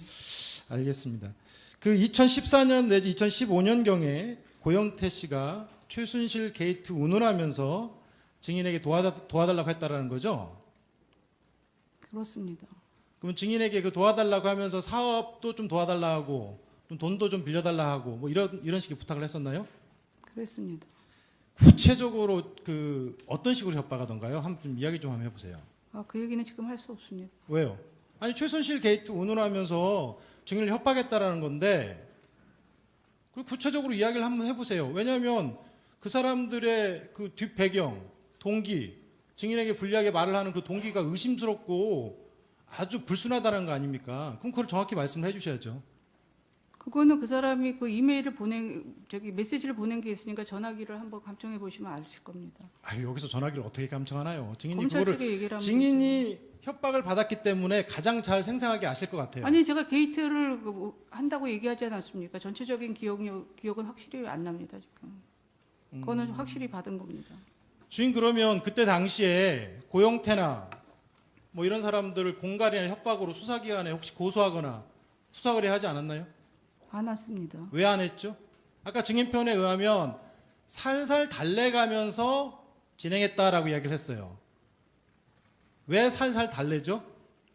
알겠습니다. 그 2014년 내지 2015년경에 고영태 씨가 최순실 게이트 운운하면서 증인에게 도와달라고 했다라는 거죠? 그렇습니다. 그럼 증인에게 그 도와달라고 하면서 사업도 좀 도와달라 하고 좀 돈도 좀 빌려달라 하고 뭐 이런 식의 부탁을 했었나요? 그랬습니다. 구체적으로 그 어떤 식으로 협박하던가요? 한번 좀 이야기 좀 한번 해보세요. 그 얘기는 지금 할 수 없습니다. 왜요? 아니 최순실 게이트 운운하면서 증인을 협박했다라는 건데 그 구체적으로 이야기를 한번 해보세요. 왜냐하면 그 사람들의 그 뒷배경, 동기, 증인에게 불리하게 말을 하는 그 동기가 의심스럽고 아주 불순하다는 거 아닙니까? 그럼 그걸 정확히 말씀을 해주셔야죠. 그거는 그 사람이 그 이메일을 메시지를 보낸 게 있으니까 전화기를 한번 감청해 보시면 아실 겁니다. 여기서 전화기를 어떻게 감청하나요? 증인이 검찰 그거를 측에 얘기를 하면 증인이 협박을 받았기 때문에 가장 잘 생생하게 아실 것 같아요. 아니 제가 게이트를 한다고 얘기하지 않았습니까? 전체적인 기억은 확실히 안 납니다 지금. 그거는 확실히 받은 겁니다. 주인 그러면 그때 당시에 고영태나 뭐 이런 사람들을 공갈이나 협박으로 수사기관에 혹시 고소하거나 수사 의뢰하지 않았나요? 안 왔습니다. 왜 안 했죠? 아까 증인편에 의하면 살살 달래가면서 진행했다라고 이야기를 했어요. 왜 살살 달래죠?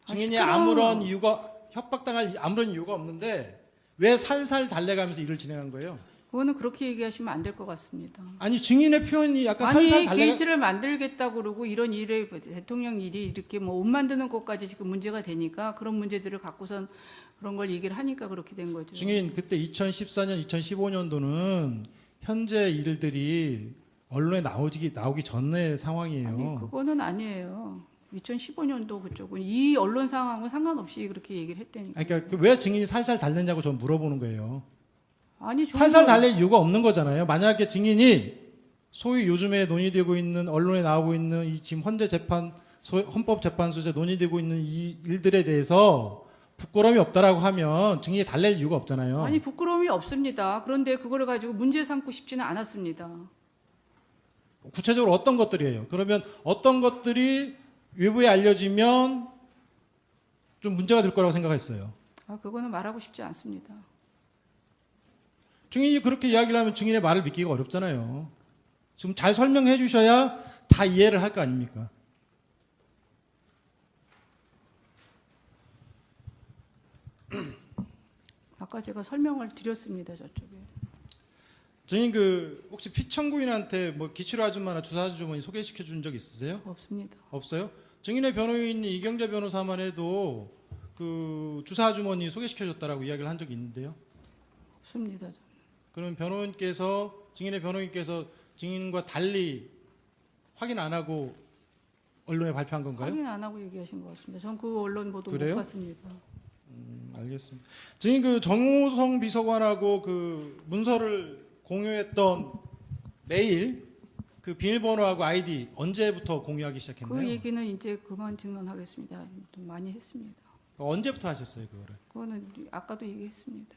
증인이 아무런 이유가 협박당할 아무런 이유가 없는데 왜 살살 달래가면서 일을 진행한 거예요? 그거는 그렇게 얘기하시면 안 될 것 같습니다. 아니 증인의 표현이 약간 아니 살살 달래가 게이트를 만들겠다고 그러고 이런 일에 대통령 일이 이렇게 뭐 옷 만드는 것까지 지금 문제가 되니까 그런 문제들을 갖고선 그런 걸 얘기를 하니까 그렇게 된 거죠. 증인 그때 2014년, 2015년도는 현재 일들이 언론에 나오기 전의 상황이에요. 아니 그거는 아니에요. 2015년도 그쪽은 이 언론 상황은 상관없이 그렇게 얘기를 했다니까. 그러니까 왜 증인이 살살 달랬냐고 저는 물어보는 거예요. 아니 살살 달랠 이유가 없는 거잖아요. 만약에 증인이 소위 요즘에 논의되고 있는 언론에 나오고 있는 이 지금 헌법재판소에서 논의되고 있는 이 일들에 대해서 부끄러움이 없다라고 하면 증인이 달랠 이유가 없잖아요. 아니 부끄러움이 없습니다. 그런데 그거를 가지고 문제 삼고 싶지는 않았습니다. 구체적으로 어떤 것들이에요? 그러면 어떤 것들이 외부에 알려지면 좀 문제가 될 거라고 생각했어요. 그거는 말하고 싶지 않습니다. 증인이 그렇게 이야기를 하면 증인의 말을 믿기가 어렵잖아요. 지금 잘 설명해 주셔야 다 이해를 할 거 아닙니까? 아까 제가 설명을 드렸습니다. 저쪽에. 증인 혹시 피청구인한테 뭐 기치료 아줌마나 주사 아주머니 소개시켜 준 적 있으세요? 없습니다. 없어요? 증인의 변호인이 이경재 변호사만 해도 그 주사 아주머니 소개시켜 줬다라고 이야기를 한 적이 있는데요. 없습니다. 그러면 증인의 변호인께서 증인과 달리 확인 안 하고 언론에 발표한 건가요? 확인 안 하고 얘기하신 것 같습니다. 전 그 언론 보도 그래요? 못 봤습니다. 알겠습니다. 증인 정호성 비서관하고 그 문서를 공유했던 메일 그 비밀번호하고 아이디 언제부터 공유하기 그 시작했나요? 얘기는 이제 그만 증언하겠습니다. 좀 많이 했습니다. 언제부터 하셨어요 그거를? 그거는 아까도 얘기했습니다.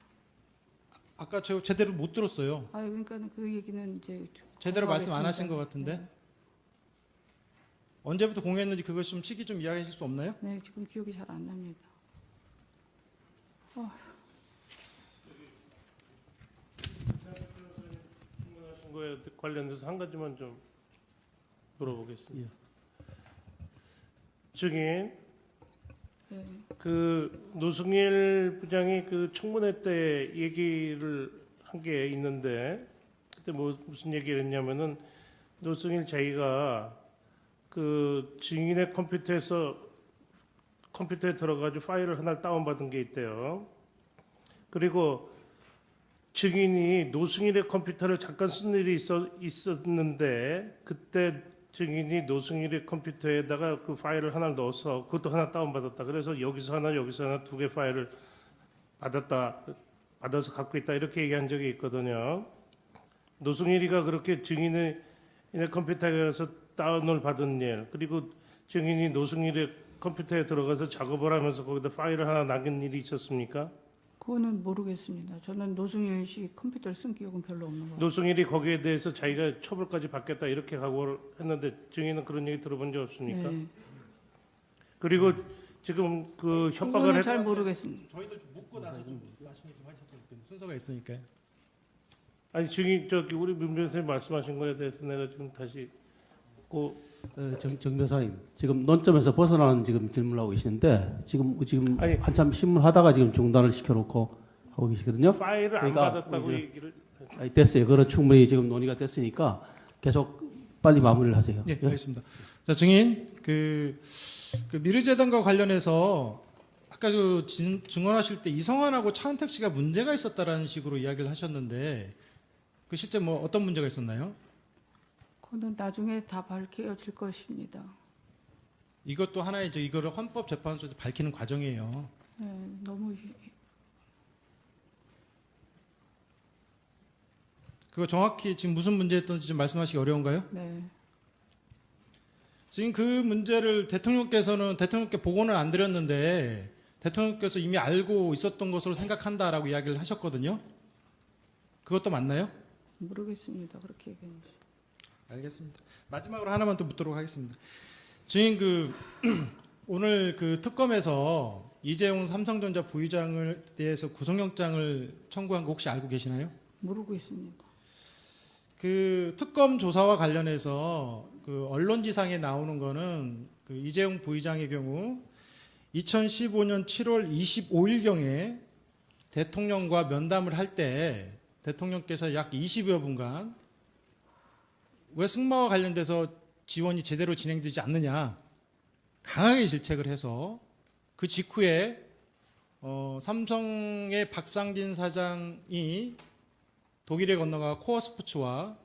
아까 저 제대로 못 들었어요. 아 그러니까 그 얘기는 이제 제대로 말씀 안 하신 것 공유하겠습니다. 같은데. 언제부터 공유했는지 그것 좀 시기 좀 이야기하실 수 없나요? 네, 지금 기억이 잘 안 납니다. 질문하신 거에 관련돼서 한 가지만 좀 물어보겠습니다. 증인, 네. 그 노승일 부장이 그 청문회 때 얘기를 한 게 있는데 그때 뭐 무슨 얘기를 했냐면은 노승일 자기가 그 증인의 컴퓨터에 들어가지고 파일을 하나 다운받은 게 있대요. 그리고 증인이 노승일의 컴퓨터를 잠깐 쓴 일이 있었는데 그때 증인이 노승일의 컴퓨터에다가 그 파일을 하나 넣어서 그것도 하나 다운받았다. 그래서 여기서 하나 여기서 하나 두 개 파일을 받아서 갖고 있다 이렇게 얘기한 적이 있거든요. 노승일이가 그렇게 증인의 컴퓨터에 가서 다운을 받은 일, 그리고 증인이 노승일의 컴퓨터에 들어가서 작업을 하면서 거기다 파일을 하나 남긴 일이 있었습니까? 그거는 모르겠습니다. 저는 노승일 씨 컴퓨터를 쓴 기억은 별로 없는 것 같아요. 노승일이 거기에 대해서 자기가 처벌까지 받겠다 이렇게 각오를 했는데 증인은 그런 얘기 들어본 적 없습니까? 네. 그리고 지금 그 협박을 그거는 했 잘 모르겠습니다. 저희들 좀 묻고 나서 좀 말씀 좀 하셨으면 좋겠는데 순서가 있으니까요. 아니 증인 저기 우리 문 변호사님 말씀하신 거에 대해서 내가 지금 다시 정 변호사님, 지금 논점에서 벗어나는 지금 질문을 하고 계시는데 지금 아니, 한참 신문하다가 지금 중단을 시켜놓고 하고 계시거든요. 파일을 안 그러니까 받았다고 이제- 얘기를 아니, 됐어요. 그런 충분히 지금 논의가 됐으니까 계속 빨리 마무리를 하세요. 네, 알겠습니다. 자, 증인 그 미르재단과 관련해서 아까 그 증언하실 때 이성환하고 차은택 씨가 문제가 있었다라는 식으로 이야기를 하셨는데 그 실제 뭐 어떤 문제가 있었나요? 그거는 나중에 다 밝혀질 것입니다. 이것도 하나의 이거를 헌법재판소에서 밝히는 과정이에요. 네, 너무 그거 정확히 지금 무슨 문제였던지 좀 말씀하시기 어려운가요? 네. 지금 그 문제를 대통령께 보고는 안 드렸는데 대통령께서 이미 알고 있었던 것으로 생각한다라고 이야기를 하셨거든요. 그것도 맞나요? 모르겠습니다. 그렇게 얘기했는지. 알겠습니다. 마지막으로 하나만 더 묻도록 하겠습니다. 증인 오늘 그 특검에서 이재용 삼성전자 부의장을 대해서 구속영장을 청구한 거 혹시 알고 계시나요? 모르고 있습니다. 그 특검 조사와 관련해서 그 언론지상에 나오는 거는 그 이재용 부의장의 경우 2015년 7월 25일경에 대통령과 면담을 할 때 대통령께서 약 20여 분간 왜 승마와 관련돼서 지원이 제대로 진행되지 않느냐 강하게 질책을 해서 그 직후에 삼성의 박상진 사장이 독일에 건너가 코어스포츠와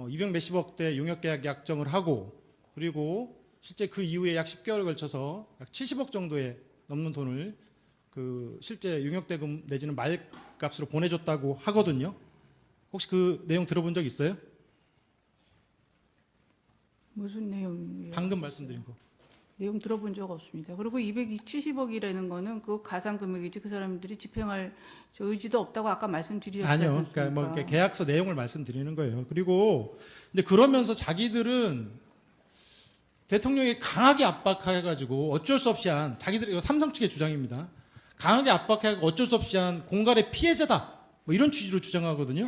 200 몇십억 대 용역계약 약정을 하고 그리고 실제 그 이후에 약 10개월에 걸쳐서 약 70억 정도의 넘는 돈을 그 실제 용역대금 내지는 말값으로 보내줬다고 하거든요. 혹시 그 내용 들어본 적 있어요? 무슨 내용이에요? 방금 말씀드린 거. 내용 들어본 적 없습니다. 그리고 270억이라는 거는 그 가상 금액이지 그 사람들이 집행할 저 의지도 없다고 아까 말씀드렸지 아니요. 않습니까? 그러니까 뭐 이렇게 계약서 내용을 말씀드리는 거예요. 그리고 근데 그러면서 자기들은 대통령이 강하게 압박해가지고 어쩔 수 없이 한 자기들 이거 삼성 측의 주장입니다. 강하게 압박해가지고 어쩔 수 없이 한 공갈의 피해자다. 뭐 이런 취지로 주장하거든요.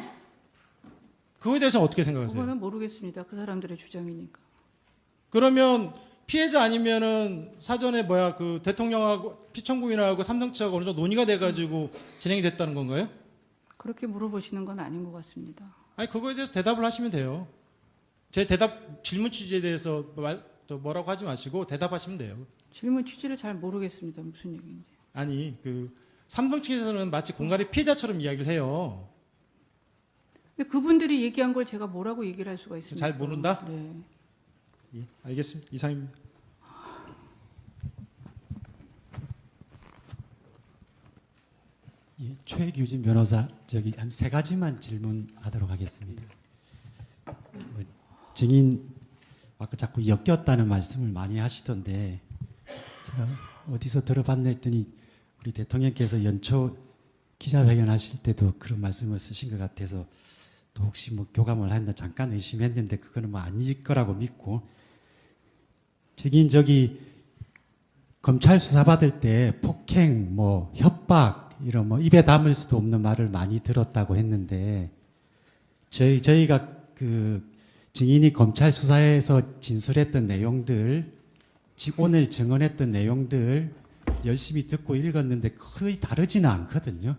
그거에 대해서 어떻게 생각하세요? 그거는 모르겠습니다. 그 사람들의 주장이니까. 그러면 피해자 아니면은 사전에 그 대통령하고 피청구인하고 삼성 측하고 어느 정도 논의가 돼가지고 진행이 됐다는 건가요? 그렇게 물어보시는 건 아닌 것 같습니다. 아니 그거에 대해서 대답을 하시면 돼요. 제 질문 취지에 대해서 또 뭐라고 하지 마시고 대답하시면 돼요. 질문 취지를 잘 모르겠습니다. 무슨 얘기인지. 아니 그 삼성 측에서는 마치 공갈의 피해자처럼 이야기를 해요. 근데 그분들이 얘기한 걸 제가 뭐라고 얘기를 할 수가 있습니까? 잘 모른다? 네. 예, 알겠습니다. 이상입니다. 예, 최규진 변호사 한 세 가지만 질문하도록 하겠습니다. 증인 아까 자꾸 엮였다는 말씀을 많이 하시던데 제가 어디서 들어봤나 했더니 우리 대통령께서 연초 기자회견 하실 때도 그런 말씀을 쓰신 것 같아서 또 혹시 뭐 교감을 했나 잠깐 의심했는데 그거는 뭐 아닐 거라고 믿고 증인 저기 검찰 수사 받을 때 폭행 뭐 협박 이런 뭐 입에 담을 수도 없는 말을 많이 들었다고 했는데 저희가 그 증인이 검찰 수사에서 진술했던 내용들 오늘 증언했던 내용들 열심히 듣고 읽었는데 거의 다르지는 않거든요.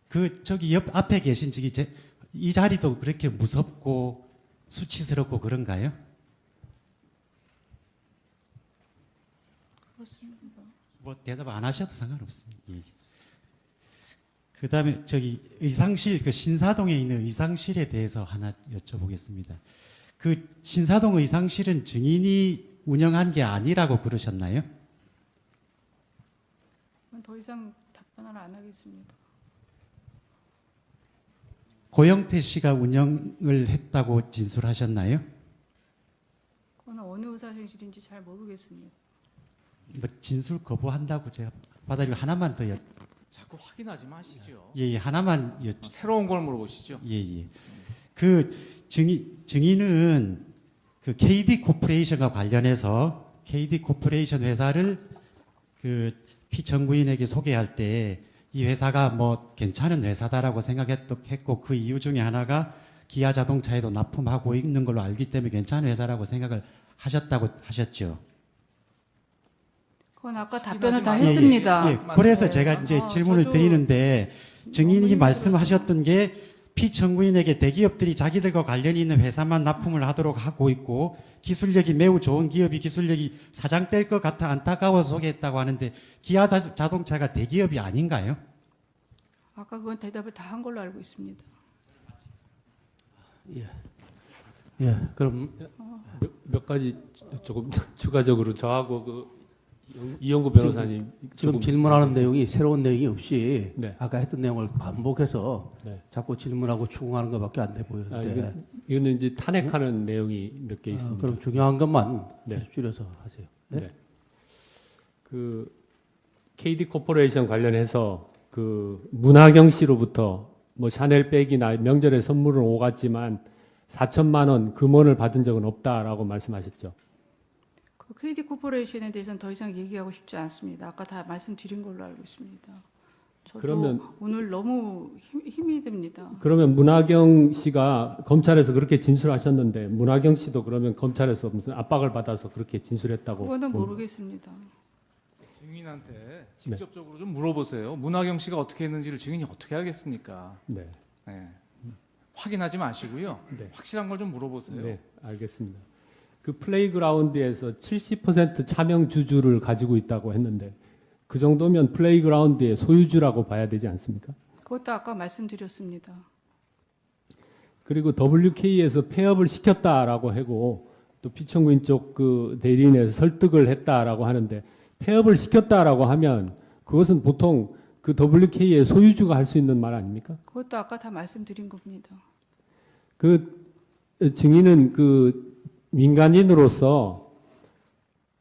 그 저기 옆 앞에 계신 이 자리도 그렇게 무섭고 수치스럽고 그런가요? 뭐 대답 안 하셔도 상관없습니다. 예. 그다음에 저기 의상실 그 신사동에 있는 의상실에 대해서 하나 여쭤보겠습니다. 그 신사동 의상실은 증인이 운영한 게 아니라고 그러셨나요? 더 이상 답변을 안 하겠습니다. 고영태 씨가 운영을 했다고 진술하셨나요? 그건 어느 의사생실인지 잘 모르겠습니다. 뭐 진술 거부한다고 제가 받아들이고 하나만 더 자꾸 확인하지 마시죠. 예, 하나만 새로운 걸 물어보시죠. 예. 그 증인은 그 KD 코퍼레이션과 관련해서 KD 코퍼레이션 회사를 그 피청구인에게 소개할 때 이 회사가 뭐 괜찮은 회사다라고 생각했고 그 이유 중에 하나가 기아 자동차에도 납품하고 있는 걸로 알기 때문에 괜찮은 회사라고 생각을 하셨다고 하셨죠. 그건 아까 답변을 다 했습니다. 예. 그래서 제가 이제 질문을 드리는데 증인이 말씀하셨던 게 피청구인에게 대기업들이 자기들과 관련이 있는 회사만 납품을 하도록 하고 있고 기술력이 매우 좋은 기업이 기술력이 사장될 것 같아 안타까워서 소개했다고 하는데 기아 자동차가 대기업이 아닌가요? 아까 그건 대답을 다 한 걸로 알고 있습니다. 예, 그럼 몇 가지 조금 추가적으로 저하고 그 이영구 변호사님 지금 질문하는 내용이 새로운 내용이 없이 네. 아까 했던 내용을 반복해서 네. 자꾸 질문하고 추궁하는 것밖에 안 돼 보이는데 이거는 이제 탄핵하는 내용이 몇 개 있습니다. 그럼 중요한 것만 네. 줄여서 하세요. 네? 네. 그 KD 코퍼레이션 관련해서 그 문하경 씨로부터 뭐 샤넬백이나 명절에 선물을 오갔지만 4천만 원 금원을 받은 적은 없다라고 말씀하셨죠. 그 KD 코퍼레이션에 대해서는 더 이상 얘기하고 싶지 않습니다. 아까 다 말씀드린 걸로 알고 있습니다. 저도 그러면 오늘 너무 힘이 듭니다. 그러면 문하경 씨가 검찰에서 그렇게 진술하셨는데 문하경 씨도 그러면 검찰에서 무슨 압박을 받아서 그렇게 진술했다고? 그거는 모르겠습니다. 증인한테 직접적으로 좀 물어보세요. 문하경 씨가 어떻게 했는지를 증인이 어떻게 알겠습니까? 네. 네. 확인하지 마시고요. 네. 확실한 걸 좀 물어보세요. 네, 알겠습니다. 그 플레이그라운드에서 70% 차명 주주를 가지고 있다고 했는데 그 정도면 플레이그라운드의 소유주라고 봐야 되지 않습니까? 그것도 아까 말씀드렸습니다. 그리고 WK에서 폐업을 시켰다라고 하고 또 피청구인 쪽 그 대리인에서 설득을 했다라고 하는데 폐업을 시켰다라고 하면 그것은 보통 그 WK의 소유주가 할 수 있는 말 아닙니까? 그것도 아까 다 말씀드린 겁니다. 그 증인은 그 민간인으로서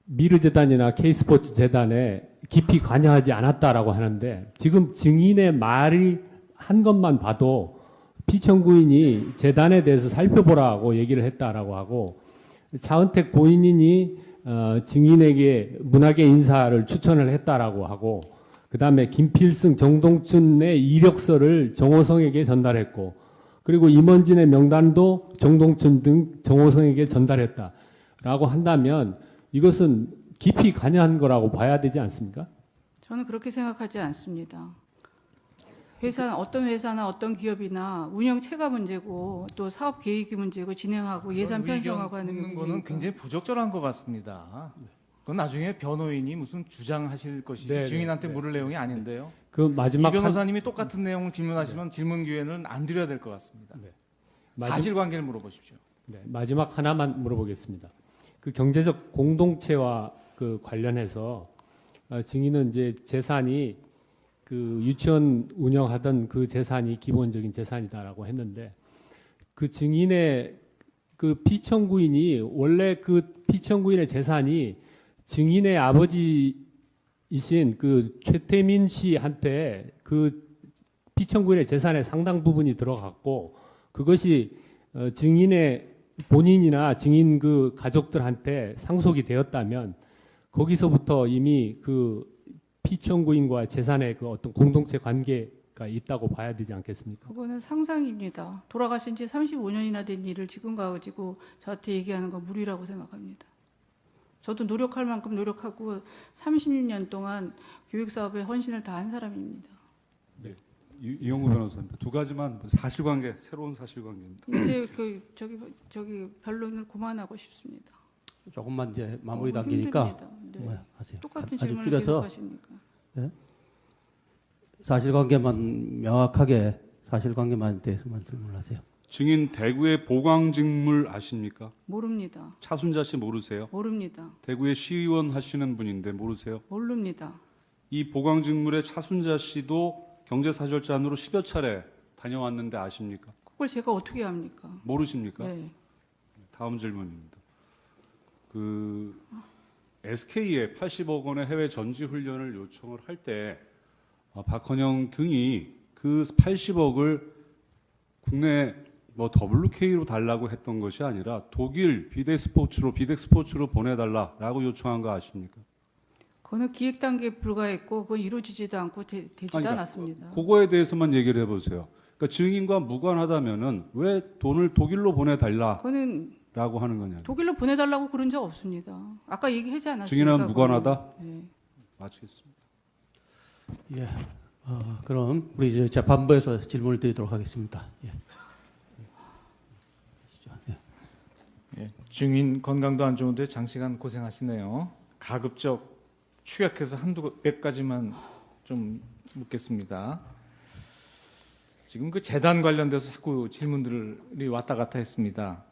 미르재단이나 K스포츠 재단에 깊이 관여하지 않았다라고 하는데 지금 증인의 말이 한 것만 봐도 피청구인이 재단에 대해서 살펴보라고 얘기를 했다라고 하고 차은택 본인이 증인에게 문학의 인사를 추천을 했다라고 하고 그다음에 김필승, 정동춘의 이력서를 정호성에게 전달했고 그리고 임원진의 명단도 정동춘 등 정호성에게 전달했다라고 한다면 이것은 깊이 관여한 거라고 봐야 되지 않습니까? 저는 그렇게 생각하지 않습니다. 어떤 회사나 어떤 기업이나 운영체가 문제고 또 사업 계획이 문제고 진행하고 예산 편성하고 하는 묻는 거는 문제니까. 굉장히 부적절한 것 같습니다. 그건 나중에 변호인이 무슨 주장하실 것이지 네, 증인한테 네. 물을 내용이 아닌데요. 그 마지막 이 변호사님이 똑같은 내용을 질문하시면 질문 기회는 안 드려야 될 것 같습니다. 네. 사실관계를 물어보십시오. 네, 마지막 하나만 물어보겠습니다. 그 경제적 공동체와 그 관련해서 증인은 이제 재산이 그 유치원 운영하던 그 재산이 기본적인 재산이다라고 했는데 그 증인의 그 피청구인이 원래 그 피청구인의 재산이 증인의 아버지이신 그 최태민 씨한테 그 피청구인의 재산의 상당 부분이 들어갔고 그것이 증인의 본인이나 증인 그 가족들한테 상속이 되었다면 거기서부터 이미 그 피청구인과 재산의 그 어떤 공동체 관계가 있다고 봐야 되지 않겠습니까? 그거는 상상입니다. 돌아가신 지 35년이나 된 일을 지금 가지고 저한테 얘기하는 건 무리라고 생각합니다. 저도 노력할 만큼 노력하고 30년 동안 교육사업에 헌신을 다한 사람입니다. 네, 이용구 변호사입니다. 두 가지만 사실관계, 새로운 사실관계입니다. 이제 저기 변론을 그만하고 싶습니다. 조금만 이제 마무리 단계니까 네. 하세요. 똑같은 아주 질문을 줄여서 계속하십니까? 네? 사실관계만 명확하게 사실관계만 대해서만 질문하세요. 증인 대구의 보광직물 아십니까? 모릅니다. 차순자 씨 모르세요? 모릅니다. 대구의 시의원 하시는 분인데 모르세요? 모릅니다. 이 보광직물의 차순자 씨도 경제사절단으로 10여 차례 다녀왔는데 아십니까? 그걸 제가 어떻게 합니까? 모르십니까? 네. 다음 질문입니다. 그 SK에 80억 원의 해외 전지 훈련을 요청을 할 때 박헌영 등이 그 80억을 국내 뭐 WK로 달라고 했던 것이 아니라 독일 비덱스포츠로 보내달라라고 요청한 거 아십니까? 그거는 기획 단계에 불과했고 그건 이루어지지도 않고 되지도 않았습니다. 그거에 대해서만 얘기를 해보세요. 그러니까 증인과 무관하다면은 왜 돈을 독일로 보내달라? 그거는 라고 하는 거냐? 독일로 보내달라고 그런 적 없습니다. 아까 얘기하지 않았습니까? 증인은 무관하다? 네. 마치겠습니다. 예. 그럼 우리 이제 재판부에서 질문을 드리도록 하겠습니다. 예. 예, 증인 건강도 안 좋은데 장시간 고생하시네요. 가급적 축약해서 한두 몇 가지만 좀 묻겠습니다. 지금 그 재단 관련돼서 자꾸 질문들이 왔다 갔다 했습니다.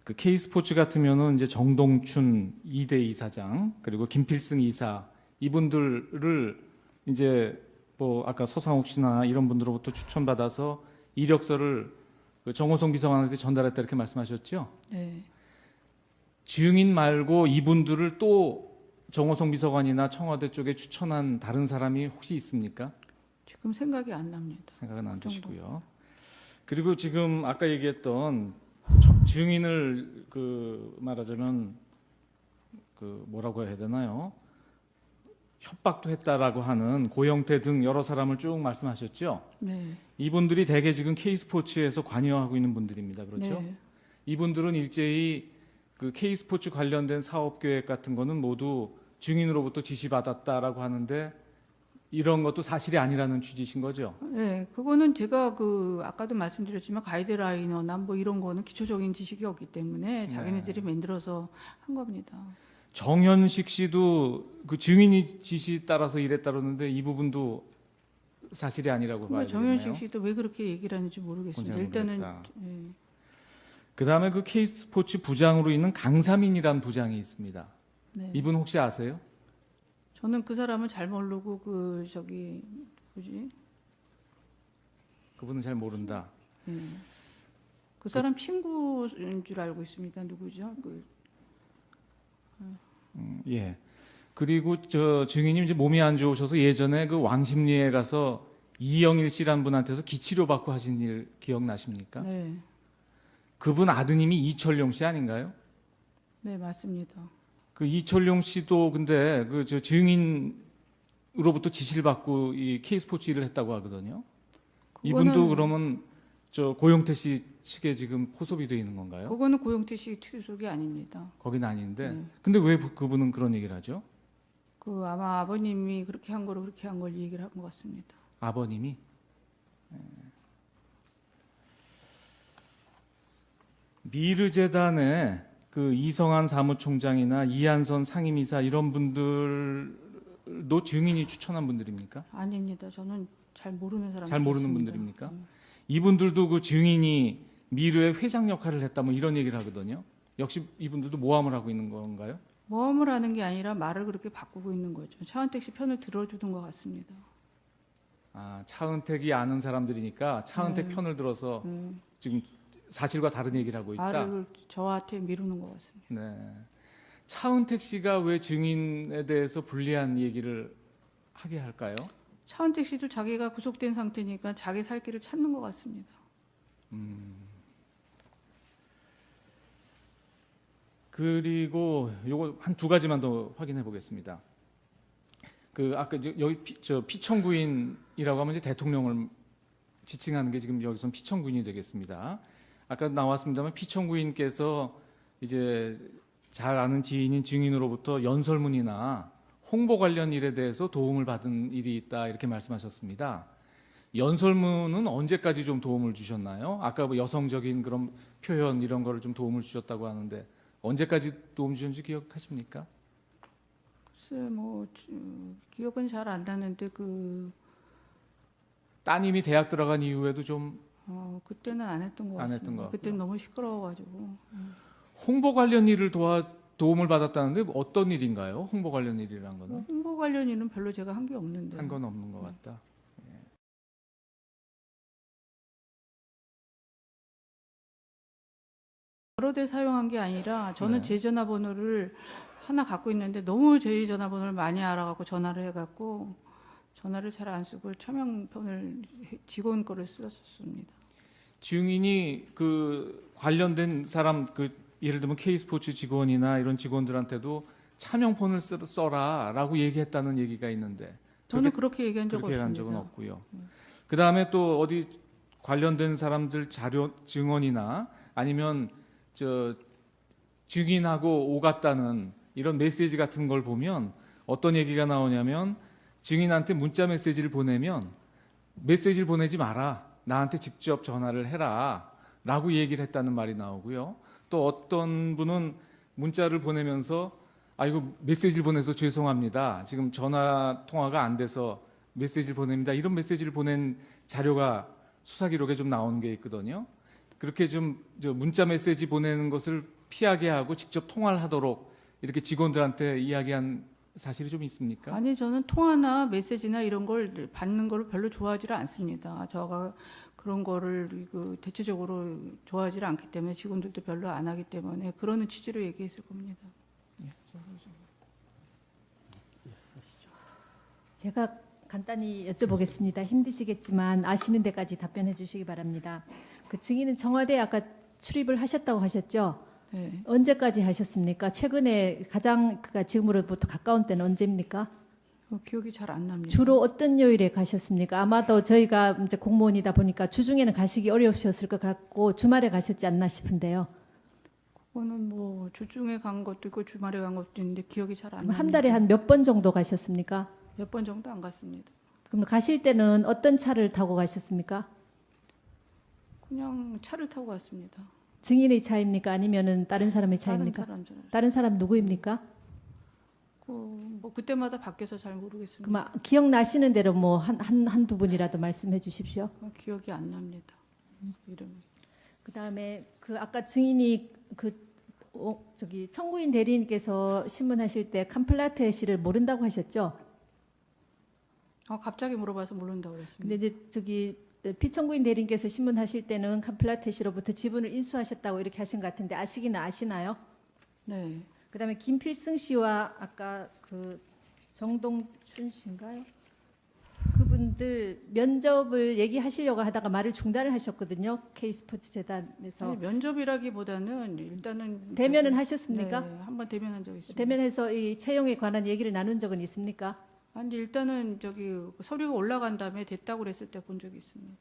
그 K스포츠 같으면은 이제 정동춘 2대 이사장 그리고 김필승 이사 이분들을 이제 뭐 아까 서상욱 씨나 이런 분들로부터 추천받아서 이력서를 그 정호성 비서관한테 전달했다 이렇게 말씀하셨죠? 네. 증인 말고 이분들을 또 정호성 비서관이나 청와대 쪽에 추천한 다른 사람이 혹시 있습니까? 지금 생각이 안 납니다. 생각은 안 그 정도. 드시고요. 그리고 지금 아까 얘기했던 증인을 그 말하자면 그 뭐라고 해야 되나요? 협박도 했다라고 하는 고영태 등 여러 사람을 쭉 말씀하셨죠. 네. 이분들이 대개 지금 K스포츠에서 관여하고 있는 분들입니다. 그렇죠? 네. 이분들은 일제히 그 K스포츠 관련된 사업 계획 같은 거는 모두 증인으로부터 지시받았다라고 하는데 이런 것도 사실이 아니라는 취지신 거죠? 네, 그거는 제가 그 아까도 말씀드렸지만 가이드라이너나 뭐 이런 거는 기초적인 지식이 없기 때문에 자기네들이 만들어서 한 겁니다. 정현식 씨도 그 증인이 지시 따라서 일했다는데 이 부분도 사실이 아니라고 봐야 되겠네요. 정현식 씨도 왜 그렇게 얘기를 하는지 모르겠습니다. 일단은 네. 그다음에 그 K스포츠 부장으로 있는 강사민이란 부장이 있습니다. 네. 이분 혹시 아세요? 저는 그 사람을 잘 모르고 그 저기 뭐지? 그분은 잘 모른다. 그 사람 친구인 줄 알고 있습니다. 누구죠? 예. 그리고 저 증인님 이제 몸이 안 좋으셔서 예전에 그 왕십리에 가서 이영일 씨란 분한테서 기치료 받고 하신 일 기억나십니까? 네. 그분 아드님이 이철용 씨 아닌가요? 네, 맞습니다. 그 이철용 씨도 근데 그 저 증인으로부터 지시를 받고 이 K스포츠 일을 했다고 하거든요. 이분도 그러면 저 고영태 씨 측에 지금 포섭이 돼 있는 건가요? 그거는 고영태 씨 소속이 아닙니다. 거긴 아닌데. 네. 근데 왜 그분은 그런 얘기를 하죠? 그 아마 아버님이 그렇게 한 거로 그렇게 한 걸 얘기를 한 것 같습니다. 아버님이? 미르재단에 그 이성한 사무총장이나 이한선 상임이사 이런 분들도 증인이 추천한 분들입니까? 아닙니다. 저는 잘 모르는 사람. 잘 모르는 분들입니까? 이분들도 그 증인이 미르의 회장 역할을 했다 뭐 이런 얘기를 하거든요. 역시 이분들도 모함을 하고 있는 건가요? 모험을 하는 게 아니라 말을 그렇게 바꾸고 있는 거죠. 차은택 씨 편을 들어주는 것 같습니다. 아, 차은택이 아는 사람들이니까 차은택 네. 편을 들어서 지금 사실과 다른 얘기를 하고 있다. 말을 저한테 미루는 것 같습니다. 네. 차은택 씨가 왜 증인에 대해서 불리한 얘기를 하게 할까요? 차은택 씨도 자기가 구속된 상태니까 자기 살 길을 찾는 것 같습니다. 그리고 요거 한 두 가지만 더 확인해 보겠습니다. 그 아까 여기 피청구인이라고 하면 이제 대통령을 지칭하는 게 지금 여기서는 피청구인이 되겠습니다. 아까 나왔습니다만 피청구인께서 이제 잘 아는 지인인 증인으로부터 연설문이나 홍보 관련 일에 대해서 도움을 받은 일이 있다 이렇게 말씀하셨습니다. 연설문은 언제까지 좀 도움을 주셨나요? 아까 뭐 여성적인 그런 표현 이런 거를 좀 도움을 주셨다고 하는데 언제까지 도움 주셨는지 기억하십니까? 글쎄 뭐 기억은 잘 안 나는데 따님이 대학 들어간 이후에도 좀 그때는 안 했던 것 안 같습니다. 했던 것 같고요. 그때는 너무 시끄러워가지고. 홍보 관련 일을 도움을 받았다는데 어떤 일인가요? 홍보 관련 일이란 거는? 홍보 관련 일은 별로 제가 한 게 없는데. 한 건 없는 것 같다. 여러 대 사용한 게 아니라 저는 네. 제 전화번호를 하나 갖고 있는데 너무 제 전화번호를 많이 알아갖고 전화를 해갖고 전화를 잘 안 쓰고 차명폰을 직원 거를 썼습니다. 증인이 그 관련된 사람 예를 들면 K스포츠 직원이나 이런 직원들한테도 차명폰을 써라라고 얘기했다는 얘기가 있는데 저는 그렇게 얘기한 적 그렇게 한 없습니다. 적은 없고요. 그 다음에 또 어디 관련된 사람들 자료 증언이나 아니면 증인하고 오갔다는 이런 메시지 같은 걸 보면 어떤 얘기가 나오냐면 증인한테 문자 메시지를 보내면 메시지를 보내지 마라. 나한테 직접 전화를 해라. 라고 얘기를 했다는 말이 나오고요. 또 어떤 분은 문자를 보내면서 이거 메시지를 보내서 죄송합니다. 지금 전화 통화가 안 돼서 메시지를 보냅니다. 이런 메시지를 보낸 자료가 수사 기록에 좀 나오는 게 있거든요. 그렇게 좀 문자 메시지 보내는 것을 피하게 하고 직접 통화를 하도록 이렇게 직원들한테 이야기한 사실이 좀 있습니까? 아니 저는 통화나 메시지나 이런 걸 받는 걸 별로 좋아하지를 않습니다. 저가 그런 거를 대체적으로 좋아하지를 않기 때문에 직원들도 별로 안 하기 때문에 그러는 취지로 얘기했을 겁니다. 제가 간단히 여쭤보겠습니다. 힘드시겠지만 아시는 데까지 답변해 주시기 바랍니다. 그 증인은 청와대에 아까 출입을 하셨다고 하셨죠? 네. 언제까지 하셨습니까? 최근에 가장 지금으로부터 가까운 때는 언제입니까? 기억이 잘 안 납니다. 주로 어떤 요일에 가셨습니까? 아마도 저희가 이제 공무원이다 보니까 주중에는 가시기 어려우셨을 것 같고 주말에 가셨지 않나 싶은데요. 그거는 뭐 주중에 간 것도 있고 주말에 간 것도 있는데 기억이 잘 안 납니다. 한 달에 한 몇 번 정도 가셨습니까? 몇 번 정도 안 갔습니다. 그럼 가실 때는 어떤 차를 타고 가셨습니까? 그냥 차를 타고 갔습니다. 증인의 차입니까? 아니면은 다른 사람의 차입니까? 다른 사람 누구입니까? 뭐 그때마다 바뀌어서 잘 모르겠습니다. 그럼 기억나시는 대로 뭐 한두 분이라도 말씀해 주십시오. 기억이 안 납니다. 이름이. 그다음에 아까 증인이 청구인 대리인께서 신문하실 때 캄플라테 씨를 모른다고 하셨죠? 갑자기 물어봐서 모른다고 그랬습니다. 근데 이제 피청구인 대리인께서 신문하실 때는 캄플라테 씨로부터 지분을 인수하셨다고 이렇게 하신 것 같은데 아시기는 아시나요? 네. 그다음에 김필승 씨와 아까 정동춘 씨인가요? 그분들 면접을 얘기하시려고 하다가 말을 중단을 하셨거든요. K스포츠 재단에서. 아니, 면접이라기보다는 일단은 대면은 하셨습니까? 네, 한번 대면한 적 있습니다. 대면해서 이 채용에 관한 얘기를 나눈 적은 있습니까? 아니 일단은 서류가 올라간 다음에 됐다고 그랬을 때 본 적이 있습니다.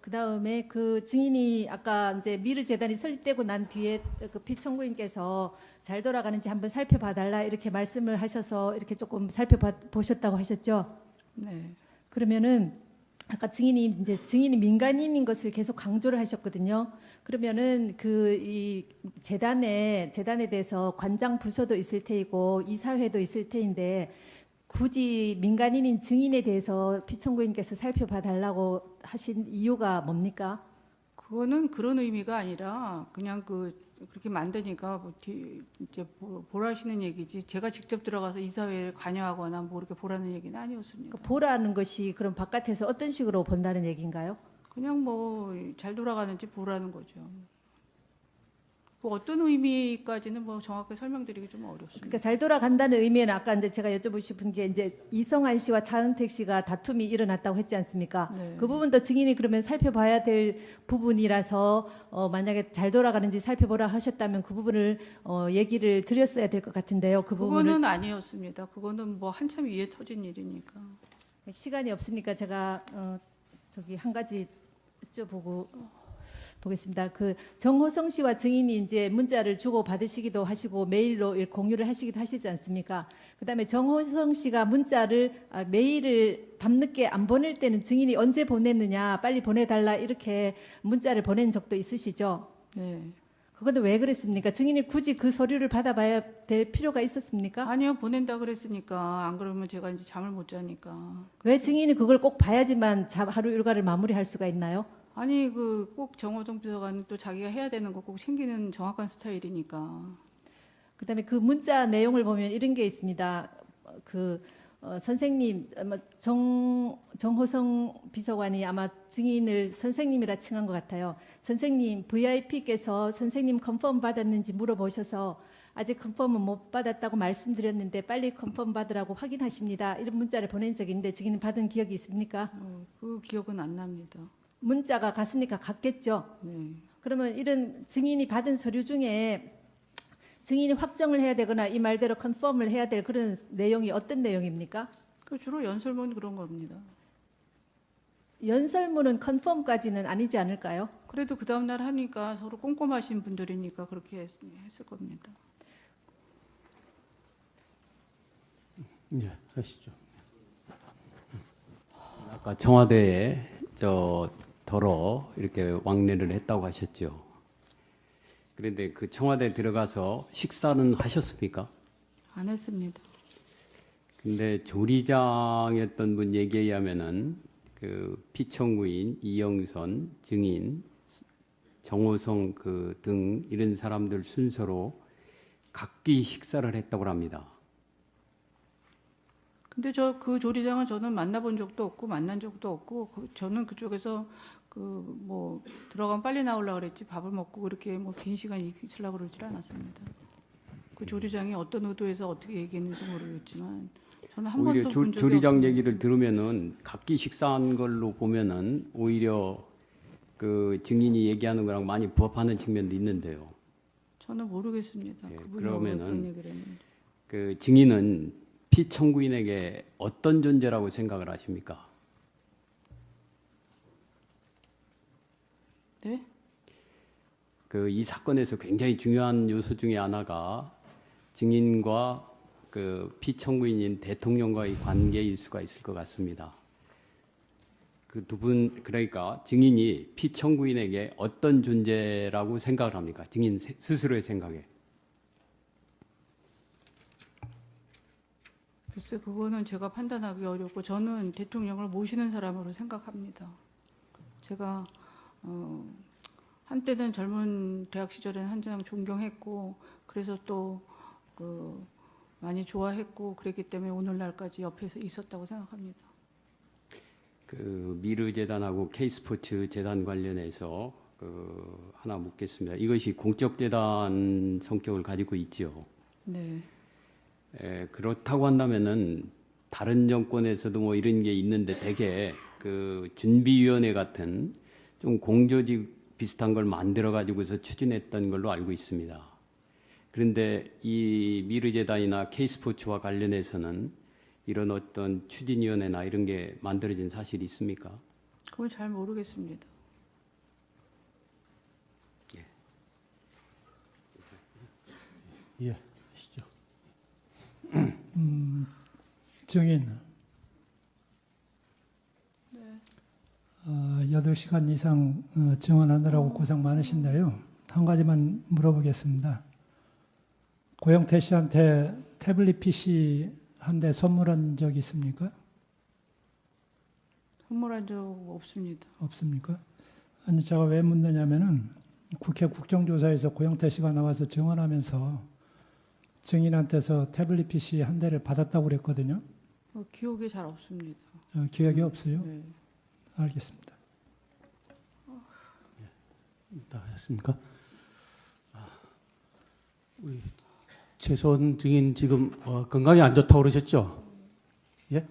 그다음에 증인이 아까 이제 미르 재단이 설립되고 난 뒤에 피청구인께서 잘 돌아가는지 한번 살펴봐 달라 이렇게 말씀을 하셔서 이렇게 조금 살펴보셨다고 하셨죠? 네. 그러면은 아까 증인이 민간인인 것을 계속 강조를 하셨거든요. 그러면은 이 재단에 대해서 관장 부서도 있을 테이고 이사회도 있을 테인데 굳이 민간인인 증인에 대해서 피청구인께서 살펴봐 달라고 하신 이유가 뭡니까? 그거는 그런 의미가 아니라 그냥 그렇게 만드니까 이제 보라시는 얘기지 제가 직접 들어가서 이사회에 관여하거나 뭐 이렇게 보라는 얘기는 아니었습니다. 보라는 것이 그럼 바깥에서 어떤 식으로 본다는 얘기인가요? 그냥 뭐 잘 돌아가는지 보라는 거죠. 그 어떤 의미까지는 뭐 정확하게 설명드리기 좀 어렵습니다. 그러니까 잘 돌아간다는 의미는 아까 이제 제가 여쭤보고 싶은 게 이제 이성환 씨와 차은택 씨가 다툼이 일어났다고 했지 않습니까? 네. 그 부분도 증인이 그러면 살펴봐야 될 부분이라서 만약에 잘 돌아가는지 살펴보라 하셨다면 그 부분을 얘기를 드렸어야 될 것 같은데요. 그 부분을 그거는 아니었습니다. 그거는 뭐 한참 위에 터진 일이니까. 시간이 없으니까 제가 저기 한 가지 보겠습니다. 그 정호성 씨와 증인이 이제 문자를 주고 받으시기도 하시고 메일로 공유를 하시기도 하시지 않습니까? 그다음에 정호성 씨가 문자를 메일을 밤늦게 안 보낼 때는 증인이 언제 보냈느냐, 빨리 보내달라 이렇게 문자를 보낸 적도 있으시죠? 네. 그건데 왜 그랬습니까? 증인이 굳이 그 서류를 받아봐야 될 필요가 있었습니까? 아니요, 보낸다 그랬으니까. 안 그러면 제가 이제 잠을 못 자니까. 왜 증인이 그걸 꼭 봐야지만 하루 일과를 마무리할 수가 있나요? 아니 그 꼭 정호성 비서관은 또 자기가 해야 되는 거 꼭 챙기는 정확한 스타일이니까. 그다음에 그 문자 내용을 보면 이런 게 있습니다. 선생님 정호성 비서관이 아마 증인을 선생님이라 칭한 것 같아요. 선생님 VIP께서 선생님 컨펌 받았는지 물어보셔서 아직 컨펌은 못 받았다고 말씀드렸는데 빨리 컨펌 받으라고 확인하십니다. 이런 문자를 보낸 적이 있는데 증인은 받은 기억이 있습니까? 그 기억은 안 납니다. 문자가 갔으니까 갔겠죠. 네. 그러면 이런 증인이 받은 서류 중에 증인이 확정을 해야 되거나 이 말대로 컨펌을 해야 될 그런 내용이 어떤 내용입니까? 주로 연설문 그런 겁니다. 연설문은 컨펌까지는 아니지 않을까요? 그래도 그 다음 날 하니까 서로 꼼꼼하신 분들이니까 그렇게 했을 겁니다. 예, 하시죠. 아까 청와대에 더러 이렇게 왕래를 했다고 하셨죠. 그런데 그 청와대 들어가서 식사는 하셨습니까? 안 했습니다. 근데 조리장이었던 분 얘기에 의하면은 그 피청구인 이영선 증인 정호성 등 이런 사람들 순서로 각기 식사를 했다고 합니다. 근데 그 조리장은 저는 만나본 적도 없고 만난 적도 없고 저는 그쪽에서 뭐 들어가면 빨리 나오려고 그랬지 밥을 먹고 그렇게 뭐 긴 시간 있으려고 그러질 않았습니다. 그 조리장이 어떤 의도에서 어떻게 얘기했는지 모르겠지만 저는 한 번도 본 적이 조리장 없습니다. 얘기를 들으면은 각기 식사한 걸로 보면은 오히려 그 증인이 얘기하는 거랑 많이 부합하는 측면도 있는데요. 저는 모르겠습니다. 예, 그분이 왜 그런 얘기를 했는지. 그 증인은 피청구인에게 어떤 존재라고 생각을 하십니까? 네? 이 사건에서 굉장히 중요한 요소 중에 하나가 증인과 그 피청구인인 대통령과의 관계일 수가 있을 것 같습니다. 그 두 분 그러니까 증인이 피청구인에게 어떤 존재라고 생각을 합니까? 증인 스스로의 생각에. 글쎄 그거는 제가 판단하기 어렵고 저는 대통령을 모시는 사람으로 생각합니다. 제가 한때는 젊은 대학 시절에는 한창 존경했고 그래서 또 많이 좋아했고 그랬기 때문에 오늘날까지 옆에서 있었다고 생각합니다. 그 미르재단하고 K스포츠 재단 관련해서 하나 묻겠습니다. 이것이 공적재단 성격을 가지고 있죠. 네. 그렇다고 한다면은 다른 정권에서도 뭐 이런 게 있는데 대개 그 준비위원회 같은 좀 공조직 비슷한 걸 만들어 가지고서 추진했던 걸로 알고 있습니다. 그런데 이 미르재단이나 K스포츠와 관련해서는 이런 어떤 추진위원회나 이런 게 만들어진 사실이 있습니까? 그건 잘 모르겠습니다. 예, 하시죠. 증인 8시간 이상 증언하느라고 고생 많으신데요. 한 가지만 물어보겠습니다. 고영태 씨한테 태블릿 PC 한 대 선물한 적 있습니까? 선물한 적 없습니다. 없습니까? 아니 제가 왜 묻느냐면은 국회 국정조사에서 고영태 씨가 나와서 증언하면서 증인한테서 태블릿 PC 한 대를 받았다고 그랬거든요. 기억이 잘 없습니다. 기억이 없어요? 네. 알겠습니다. 했습니까? 우리 최소원 증인 지금 건강이 안 좋다고 그러셨죠? 예?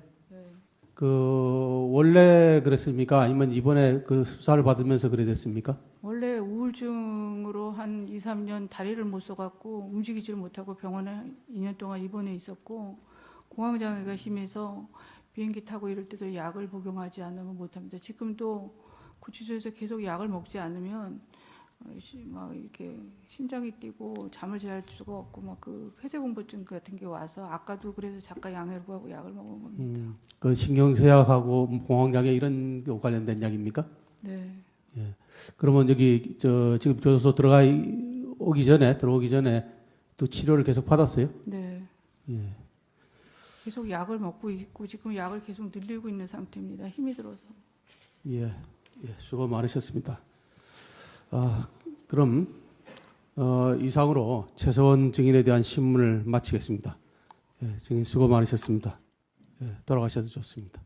그 원래 그랬습니까? 아니면 이번에 그 수사를 받으면서 그래 됐습니까? 원래 우울증으로 한 2, 3년 다리를 못 써갖고 움직이지를 못하고 병원에 2년 동안 입원해 있었고 공황장애가 심해서 비행기 타고 이럴 때도 약을 복용하지 않으면 못합니다. 지금도 구치소에서 계속 약을 먹지 않으면 막 이렇게 심장이 뛰고 잠을 잘 수가 없고 막 그 폐쇄공포증 같은 게 와서 아까도 그래서 작가 양해를 구하고 약을 먹은 겁니다. 그 신경쇠약하고 공황장애 이런 거 관련된 약입니까? 네. 예. 그러면 여기 지금 교도소 들어오기 전에 또 치료를 계속 받았어요? 네. 예. 계속 약을 먹고 있고 지금 약을 계속 늘리고 있는 상태입니다. 힘이 들어서. 예, 수고 많으셨습니다. 그럼 이상으로 최서원 증인에 대한 신문을 마치겠습니다. 증인 수고 많으셨습니다. 돌아가셔도 좋습니다.